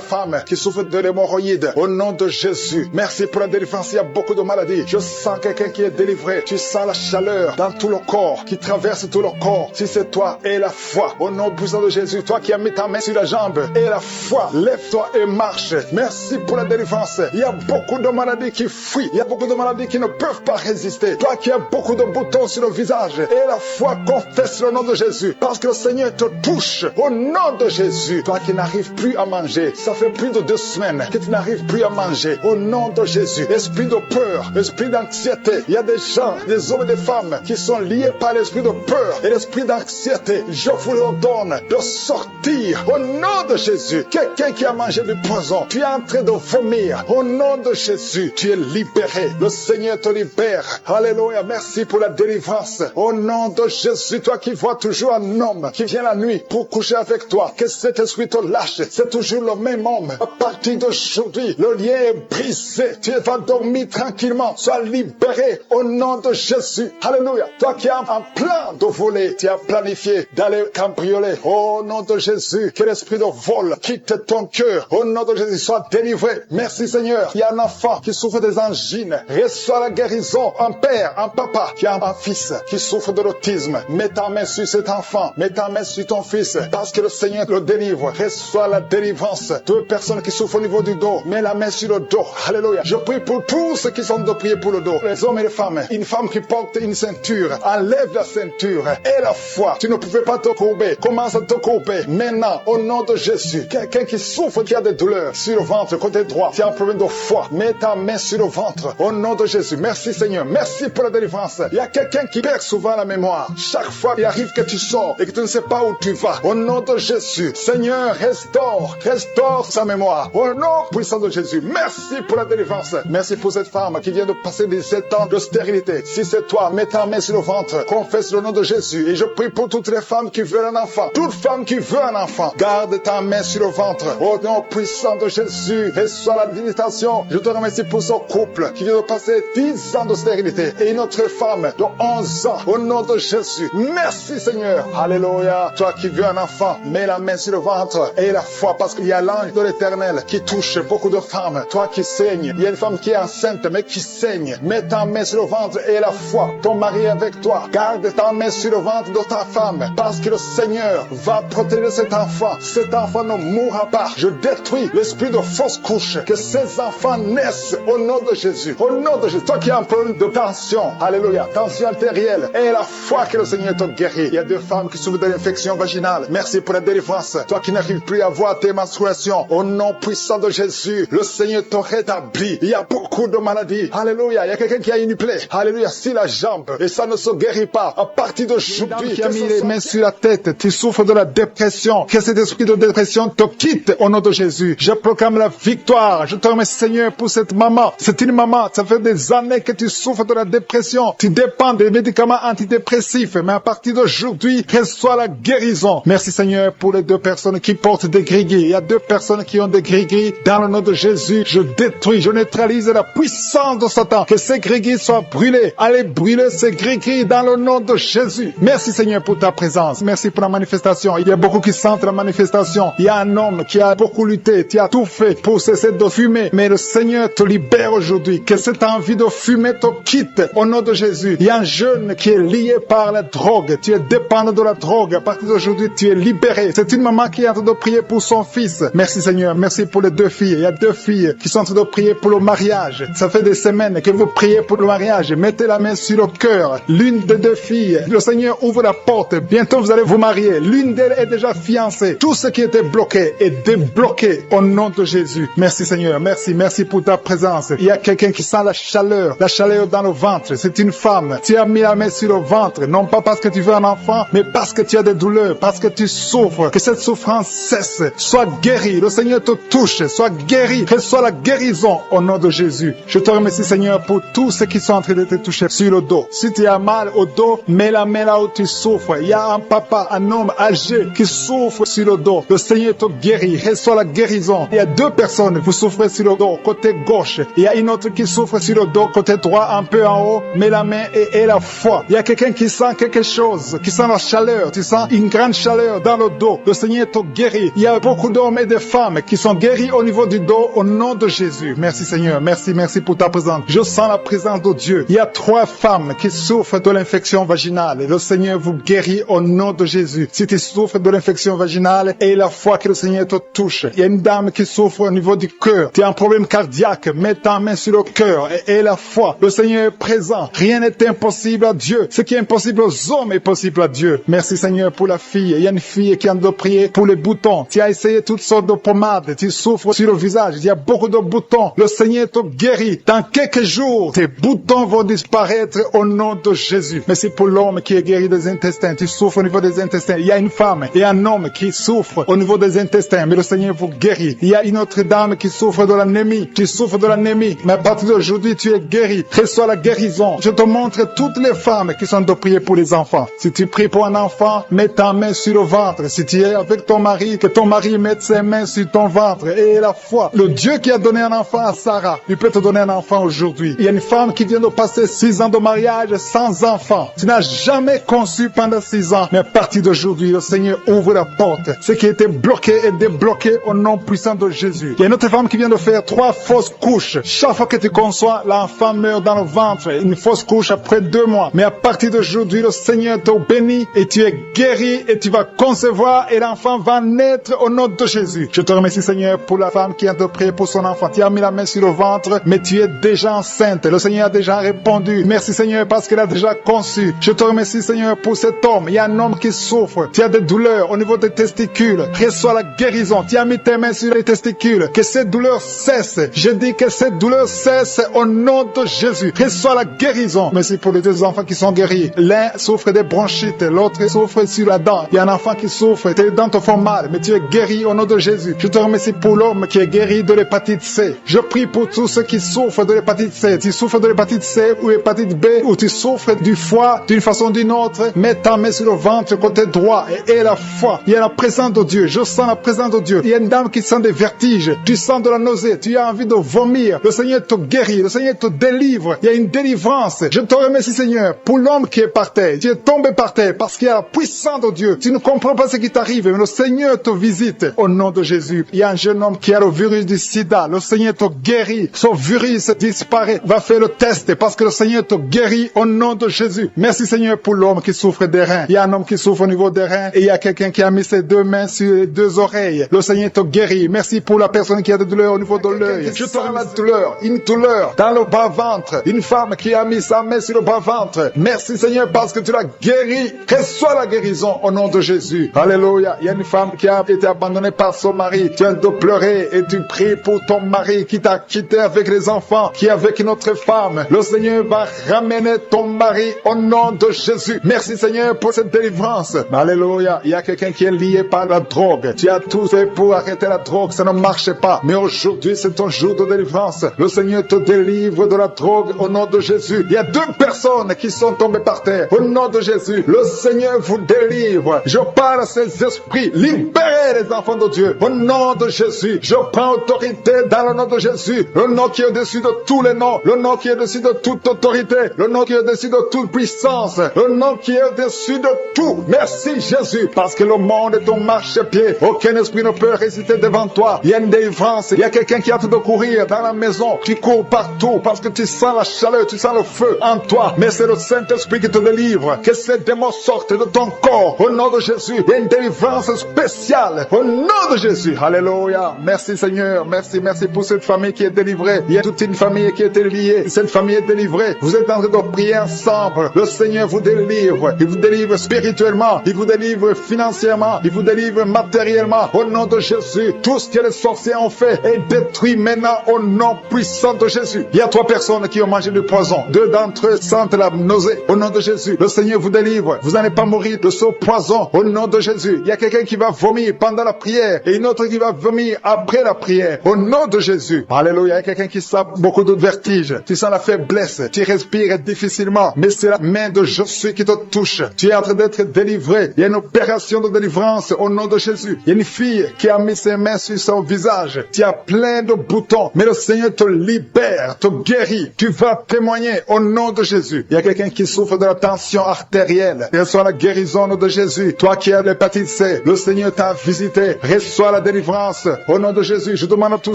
femme qui souffre de l'hémorroïde. Au nom de Jésus. Merci pour la délivrance. Il y a beaucoup de maladies. Je sens quelqu'un qui est délivré. Tu sens la chaleur dans tout le corps, qui traverse tout le corps. Si c'est toi et la foi, au nom puissant de Jésus, toi qui as mis ta main sur la jambe et la foi, lève-toi et marche. Merci pour la délivrance. Il y a beaucoup de maladies qui fuient. Il y a beaucoup de maladies qui ne peuvent pas résister. Toi qui as beaucoup de boutons sur le visage et la foi, confesse le nom de Jésus parce que le Seigneur te touche. Au nom de Jésus, toi qui n'arrives plus à manger, ça fait plus de 2 semaines que tu n'arrives plus à manger. Au nom de Jésus, esprit de peur, esprit d'anxiété, il y a des gens, des hommes et des femmes qui sont liés par l'esprit de peur et l'esprit d'anxiété. Je vous ordonne de sortir au nom de Jésus. Quelqu'un qui a mangé du poison, tu es en train de vomir. Au nom de Jésus, tu es libéré. Le Seigneur te libère. Alléluia, merci pour la délivrance. Au nom de Jésus, toi qui vois toujours un homme qui vient la nuit pour coucher avec toi, que cet esprit te lâche. C'est toujours le même homme. À partir d'aujourd'hui, le lien est brisé. Tu vas dormir tranquillement. Sois libéré au nom de Jésus. Alléluia. Toi qui as un plan de voler, tu as planifié d'aller cambrioler. Au nom de Jésus, que l'esprit de vol quitte ton cœur. Au nom de Jésus, sois délivré. Merci Seigneur. Il y a un enfant qui souffre des angines. Reçois la guérison. Un père, un papa qui a un fils qui souffre de l'autisme. Mets ta main sur cet enfant. Mets ta main sur ton fils. Parce que le Seigneur le délivre. Reçois la délivrance. 2 personnes qui souffrent au niveau du dos. Mets la main sur le dos. Alléluia. Je prie pour tous ceux qui sont de prier pour le dos. Les hommes et les femmes. Une femme qui porte une ceinture. Enlève la ceinture. Et la foi. Tu ne pouvais pas te courber. Commence à te courber. Maintenant, au nom de Jésus. Quelqu'un qui souffre, qui a des douleurs sur le ventre, côté droit. Tu as un problème de foi. Mets ta main sur le ventre. Au nom de Jésus. Merci Seigneur. Merci pour la délivrance. Il y a quelqu'un qui perd souvent la mémoire. Chaque fois, il arrive que tu sors et que tu ne sais pas où tu vas. Au nom de Jésus. Seigneur, restaure sa mémoire. Au nom puissant de Jésus. Merci pour la délivrance. Merci pour cette femme qui vient de passer 17 ans de stérilité. Si c'est toi, mets ta main sur le ventre. Confesse le nom de Jésus. Et je prie pour toutes les femmes qui veulent un enfant. Toute femme qui veut un enfant. Garde ta main sur le ventre. Au nom puissant de Jésus. Reçois la visitation. Je te remercie pour ce couple qui vient de passer 10 ans de stérilité. Et une autre femme de 11 ans. Au nom de Jésus. Merci Seigneur. Alléluia. Toi qui veux un enfant, mets la main sur le ventre. Et la foi, parce qu'il y a l'ange de l'Éternel qui touche beaucoup de femmes. Toi qui saignes. Il y a une femme qui est enceinte mais qui saigne. Mets ta main sur le ventre et la foi. Ton mari est avec toi. Garde ta main sur le ventre de ta femme. Parce que le Seigneur va protéger cet enfant. Cet enfant ne mourra pas. Je détruis l'esprit de fausse couche. Que ces enfants naissent au nom de Jésus. Au nom de Jésus. Toi qui as un problème de tension. Alléluia. Tension artérielle. Et la foi que le Seigneur te guérit. Il y a 2 femmes qui souffrent de l'infection vaginale. Merci pour la délivrance. Toi qui n'arrives plus à voir tes menstruations. Au nom puissant de Jésus. Le Seigneur te rétablit. Il y a beaucoup de maladies. Alléluia. Il y a quelqu'un qui a une plaie. Alléluia. Si la jambe. Et ça ne se guérit pas. À partir d'aujourd'hui. Qui a mis les mains sur la tête. Tu souffres de la dépression. Que cet esprit de dépression te quitte au nom de Jésus. Je proclame la victoire. Je te remercie Seigneur pour cette maman. C'est une maman. Ça fait des années que tu souffres de la dépression. Tu dépends des médicaments antidépressifs. Mais à partir d'aujourd'hui, reçois la guérison. Merci Seigneur pour les 2 personnes qui portent des gris-gris. Il y a 2 personnes qui ont des gris-gris. Dans le nom de Jésus, je détruis, je neutralise la puissance de Satan. Que ces gris-gris soient brûlés. Allez brûler ces gris-gris dans le nom de Jésus. Merci Seigneur pour ta présence. Merci pour la manifestation. Il y a beaucoup qui sentent la manifestation. Il y a un homme qui a beaucoup lutté. Tu as tout fait pour cesser de fumer. Mais le Seigneur te libère aujourd'hui. Que cette envie de fumer te quitte au nom de Jésus. Il y a un jeune qui est lié par la drogue. Tu es dépendant de la drogue. À partir d'aujourd'hui, tu es libéré. C'est une maman qui est en train de prier pour son fils. Merci Seigneur. Merci pour les 2 filles. Il y a 2 filles qui sont en train de prier pour le mariage. Ça fait des semaines que vous priez pour le mariage. Mettez la main sur le cœur. L'une des 2 filles, le Seigneur ouvre la porte. Bientôt vous allez vous marier. L'une d'elles est déjà fiancée. Tout ce qui était bloqué est débloqué au nom de Jésus. Merci Seigneur. Merci pour ta présence. Il y a quelqu'un qui sent la chaleur dans le ventre. C'est une femme. Tu as mis la main sur le ventre. Non pas parce que tu veux un enfant, mais parce que tu as des douleurs, parce que tu souffres. Que cette souffrance cesse. Sois guéri. Le Seigneur te touche. Sois guéri. Reçois la guérison au nom de Jésus. Je te remercie Seigneur pour tous ceux qui sont en train de te toucher sur le dos. Si tu as mal au dos, mets la main là où tu souffres. Il y a un papa, un homme âgé qui souffre sur le dos. Le Seigneur te guérit. Reçois la guérison. Il y a 2 personnes qui souffrent sur le dos, côté gauche. Il y a une autre qui souffre sur le dos, côté droit, un peu en haut. Mets la main et la foi. Il y a quelqu'un qui sent quelque chose, qui sent la chaleur. Tu sens une grande chaleur dans le dos. Le Seigneur te guérit. Il y a beaucoup d'hommes et de femmes qui sont guéris au niveau du dos au nom de Jésus. Merci Seigneur. Merci pour ta présence. Je sens la présence de Dieu. Il y a 3 femmes qui souffrent de l'infection vaginale. Le Seigneur vous guérit au nom de Jésus. Si tu souffres de l'infection vaginale, et la foi que le Seigneur te touche. Il y a une dame qui souffre au niveau du cœur. Tu as un problème cardiaque. Mets ta main sur le cœur et la foi. Le Seigneur est présent. Rien n'est impossible à Dieu. Ce qui est impossible aux hommes est possible à Dieu. Merci Seigneur pour la fille. Il y a une fille qui a de prier pour les boutons. Tu as essayé toutes sortes de pommades. Tu souffres sur le visage. Il y a beaucoup de boutons. Le Seigneur te guérit. Dans quelques jours, tes boutons vont disparaître au nom de Jésus. Merci pour l'homme qui est guéri des intestins. Tu souffres au niveau des intestins. Il y a une femme et un homme qui souffrent au niveau des intestins. Mais le Seigneur vous guérit. Il y a une autre dame qui souffre de l'anémie. Tu souffres de l'anémie. Mais à partir d'aujourd'hui, tu es guéri. Reçois la guérison. Je te montre toutes les femmes qui sont de prier pour les enfants. Si tu pries pour un enfant, mets ta main sur le ventre. Si tu es avec ton mari, que ton mari mette ses mains sur ton ventre. Et la foi. Le Dieu qui a donné un enfant à Sarah, il peut te donner un enfant aujourd'hui. Il y a une femme qui vient de passer 6 ans de mariage sans enfant. Tu n'as jamais conçu pendant 6 ans. Mais à partir d'aujourd'hui, le Seigneur ouvre la porte. Ce qui était bloqué est débloqué au nom puissant de Jésus. Il y a une autre femme qui vient de faire 3 fausses couches. Chaque fois que tu conçois, l'enfant meurt dans le ventre. Une fausse couche après 2 mois. Mais à partir d'aujourd'hui, le Seigneur te bénit et tu es guéri et tu vas concevoir et l'enfant va naître au nom de Jésus. Je te remercie, Seigneur, pour la femme qui vient de prier pour son enfant. Tu as mis la main sur le ventre, mais tu es déjà enceinte. Le Seigneur a déjà répondu. Merci, Seigneur, parce qu'elle a déjà conçu. Je te remercie, Seigneur, pour cet homme. Il y a un homme qui souffre. Tu as des douleurs au niveau des testicules. Reçois la guérison. Tu as mis tes mains sur les testicules. Que cette douleur cesse. Je dis que cette douleur cesse au nom de Jésus. Reçois la guérison. Merci pour les 2 enfants qui sont guéris. L'un souffre des bronchites, l'autre souffre sur la dent. Il y a un enfant qui souffre. Tes dents te font mal, mais tu es guéri au nom de Jésus. Je te remercie pour l'homme qui est guéri de l'hépatite C. Je prie pour tous ceux qui souffrent de l'hépatite C. Tu souffres de l'hépatite C ou l'hépatite B, ou tu souffres du foie d'une façon ou d'une autre, mets ta main sur le ventre côté droit et aie la foi. Il y a la présence de Dieu. Je sens la présence de Dieu. Il y a une dame qui sent des vertiges. Tu sens de la nausée. Tu as envie de vomir. Le Seigneur te guérit. Le Seigneur te délivre. Il y a une délivrance. Je te remercie, Seigneur, pour l'homme qui est par terre. Tu es tombé par terre parce qu'il y a la puissance de Dieu. Tu ne comprends pas ce qui t'arrive, mais le Seigneur te visite au nom de Jésus. Il y a un jeune homme qui a le virus du sida. Le Seigneur te guérit. Son virus disparaît. Va faire le test parce que le Seigneur te guérit au nom de Jésus. Merci, Seigneur, pour l'homme qui souffre des reins. Il y a un homme qui souffre au niveau des reins et il y a quelqu'un qui a mis ses 2 mains sur les 2 oreilles. Le Seigneur te guérit. Merci pour la personne qui a des douleurs au niveau de l'œil. Je sens la douleur, une douleur dans le bas-ventre. Une femme qui a mis sa main sur le bas-ventre. Merci, Seigneur, parce que tu l'as guéri. Reçois la guérison au nom de Jésus. Alléluia. Il y a une femme qui a été abandonnée par son mari. Tu viens de pleurer et tu pries pour ton mari qui t'a quitté avec les enfants, qui est avec une autre femme. Le Seigneur va ramener ton mari au nom de Jésus. Merci, Seigneur, pour cette délivrance. Alléluia. Il y a quelqu'un qui est lié par la drogue. Tu as tout fait pour arrêter la drogue. Ça ne marche pas. Mais aujourd'hui, c'est ton jour de délivrance. Le Seigneur te délivre de la drogue au nom de Jésus. Il y a 2 personnes qui sont tombées par terre. Au nom de Jésus, le Seigneur vous délivre. Je parle à ces esprits. Libérez les enfants de Dieu. Au nom de Jésus, je prends autorité dans le nom de Jésus. Le nom qui est au-dessus de tous les noms. Le nom qui est au-dessus de toute autorité. Le nom qui est au-dessus de toute puissance. Le nom qui est au-dessus de tout. Merci Jésus. Parce que le monde est ton marchepied. Aucun esprit ne peut résister devant toi. Il y a une délivrance. Il y a quelqu'un qui a hâte de courir dans la maison. Tu cours partout parce que tu sens la chaleur, tu sens le feu en toi. Mais c'est le Saint-Esprit qui te délivre. Que ces démons sortent de ton corps. Au nom de Jésus, il y a une délivrance spéciale. Au nom de Jésus. Alléluia. Merci Seigneur. Merci pour cette famille qui est délivrée. Il y a toute une famille qui est liée. Cette famille est délivrée. Vous êtes en train de prier ensemble. Le Seigneur vous délivre. Il vous délivre spirituellement. Il vous délivre financièrement. Il vous délivre matériellement. Au nom de Jésus. Tout ce que les sorciers ont fait est détruit maintenant au nom puissant de Jésus. Il y a 3 personnes qui ont mangé du poison. 2 d'entre eux sentent la nausée. Au nom de Jésus. Le Seigneur vous délivre. Vous n'allez pas mourir de ce poison. Au nom de Jésus. Il y a quelqu'un qui va vomir pendant la prière et une autre qui va vomir après la prière. Au nom de Jésus. Alléluia. Il y a quelqu'un qui sent beaucoup de vertige. Tu sens la faiblesse. Tu respires difficilement. Mais c'est la main de Jésus qui te touche. Tu es en train d'être délivré. Il y a une opération de délivrance au nom de Jésus. Il y a une fille qui a mis ses mains sur son visage. Tu as plein de boutons. Mais le Seigneur te libère, te guérit. Tu vas témoigner au nom de Jésus. Il y a quelqu'un qui souffre de la tension artérielle. Reçois la guérison au nom de Jésus. Toi qui as l'hépatite C, le Seigneur t'a visité. Reçois la délivrance au nom de Jésus. Je demande à tous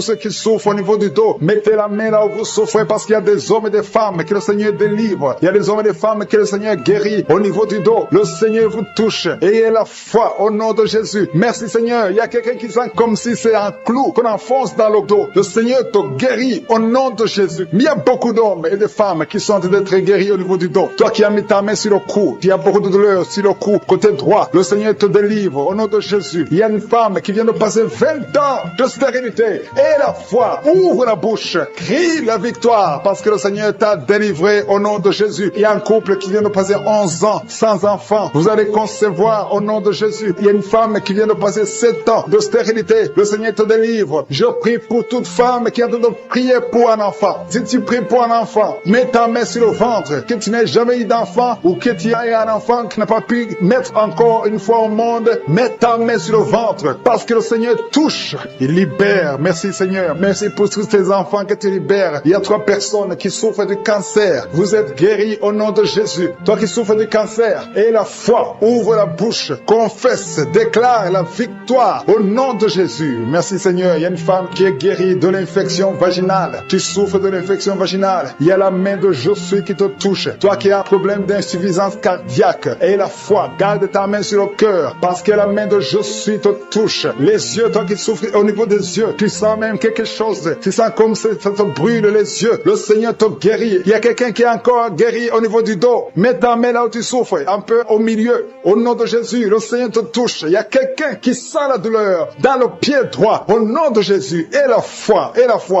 ceux qui souffrent au niveau du dos, mettez la main là où vous souffrez parce qu'il y a des hommes et des femmes que le Seigneur délivre. Il y a des hommes et des femmes que le Seigneur guérit au niveau du dos. Le Seigneur vous touche. Ayez la foi au nom de Jésus. Merci Seigneur. Il y a quelqu'un qui sent comme si c'est un clou qu'on enfonce dans le dos. Le Seigneur te guérit au nom de Jésus. Mais il y a beaucoup d'hommes et de femmes qui sont en train d'être guéris au niveau du dos. Toi qui as mis ta main sur le cou, il y a beaucoup de douleur sur le cou, côté droit. Le Seigneur te délivre au nom de Jésus. Il y a une femme qui vient de passer 20 ans de stérilité. Et la foi, ouvre la bouche, crie la victoire parce que le Seigneur t'a délivré au nom de Jésus. Il y a un couple qui vient de passer 11 ans sans enfant. Vous allez concevoir au nom de Jésus. Il y a une femme qui vient de passer 7 ans de stérilité. Le Seigneur te délivre. Je prie pour toute femme qui est en train de prier pour un enfant. Si tu pries pour un enfant, mets ta main sur le ventre. Que tu n'aies jamais eu d'enfant ou que tu aies un enfant qui n'a pas pu mettre encore une fois au monde, mets ta main sur le ventre parce que le Seigneur touche. Il libère. Merci Seigneur. Merci pour tous tes enfants que tu libères. Il y a 3 personnes qui souffrent du cancer. Vous êtes guéris au nom de Jésus. Toi qui souffres du cancer, aie la foi. Ouvre la bouche. Confesse. Déclare la victoire au nom de Jésus. Merci Seigneur. Il y a une femme qui est guérie de l'infection vaginale. Tu souffres de l'infection vaginale. Il y a la main de Jésus qui te touche. Toi qui as un problème d'insuffisance cardiaque, et la foi, garde ta main sur le cœur, parce que la main de Jésus te touche. Les yeux, toi qui souffres au niveau des yeux, tu sens même quelque chose, tu sens comme ça te brûle les yeux. Le Seigneur te guérit. Il y a quelqu'un qui est encore guéri au niveau du dos. Mets ta main là où tu souffres, un peu au milieu. Au nom de Jésus, le Seigneur te touche. Il y a quelqu'un qui sent la douleur dans le pied droit. Au nom de Jésus, et la foi,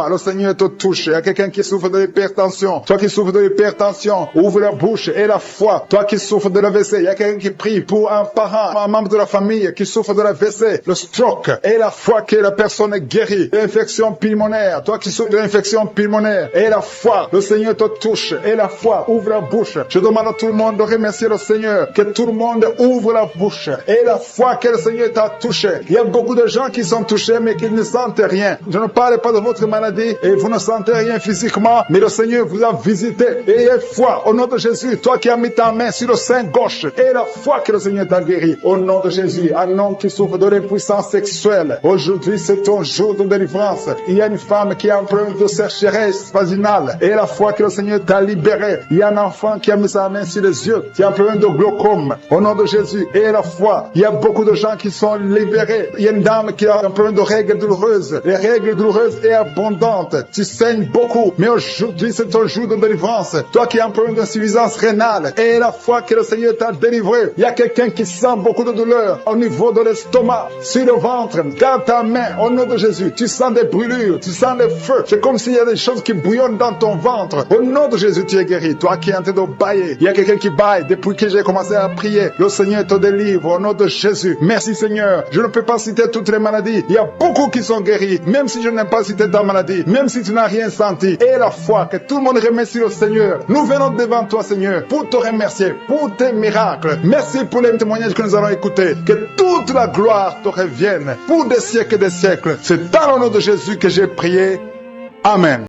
le Seigneur te touche. Il y a quelqu'un qui souffre de l'hypertension. Toi qui souffres de l'hypertension, ouvre la bouche et la foi. Toi qui souffres de l'AVC, il y a quelqu'un qui prie pour un parent, un membre de la famille qui souffre de l'AVC, le stroke, et la foi que la personne est guérie. L'infection pulmonaire, toi qui souffres de l'infection pulmonaire, et la foi, le Seigneur te touche. Et la foi, ouvre la bouche. Je demande à tout le monde de remercier le Seigneur, que tout le monde ouvre la bouche. Et la foi que le Seigneur t'a touché. Il y a beaucoup de gens qui sont touchés, mais qui ne sentent rien. Je ne parle pas de votre maladie, et vous ne sentez rien physiquement, mais le Seigneur vous a visité. Et il y a foi, au nom de Jésus, toi qui as mis ta main sur le sein gauche, et la foi que le Seigneur t'a guéri. Au nom de Jésus, un homme qui souffre de l'impuissance sexuelle. Aujourd'hui, c'est ton jour de délivrance. Il y a une femme qui a un problème de sécheresse vaginale, et la foi que le Seigneur t'a libéré. Il y a un enfant qui a mis sa main sur les yeux, qui a un problème de glaucome. Au nom de Jésus, et la foi. Il y a beaucoup de gens qui sont libérés. Il y a une dame qui a un problème de règles douloureuses. Les règles douloureuses et abondantes. Tu saignes beaucoup, mais aujourd'hui, c'est ton jour de délivrance. Toi qui as un problème d'insuffisance rénale, et la foi que le Seigneur t'a délivré. Il y a quelqu'un qui sent beaucoup de douleur au niveau de l'estomac, sur le ventre. Garde ta main au nom de Jésus. Tu sens des brûlures, tu sens des feux. C'est comme s'il y a des choses qui bouillonnent dans ton ventre. Au nom de Jésus, tu es guéri. Toi qui es en train de bailler, il y a quelqu'un qui baille depuis que j'ai commencé à prier. Le Seigneur te délivre au nom de Jésus. Merci Seigneur. Je ne peux pas citer toutes les maladies. Il y a beaucoup qui sont guéris, même si je n'ai pas cité ta maladie, même si tu n'as rien senti. Et la foi, que tout le monde remercie le Seigneur. Nous venons devant toi Seigneur pour te remercier, pour tes miracles. Merci pour les témoignages que nous allons écouter. Que toute la gloire te revienne pour des siècles et des siècles. C'est dans le nom de Jésus que j'ai prié. Amen.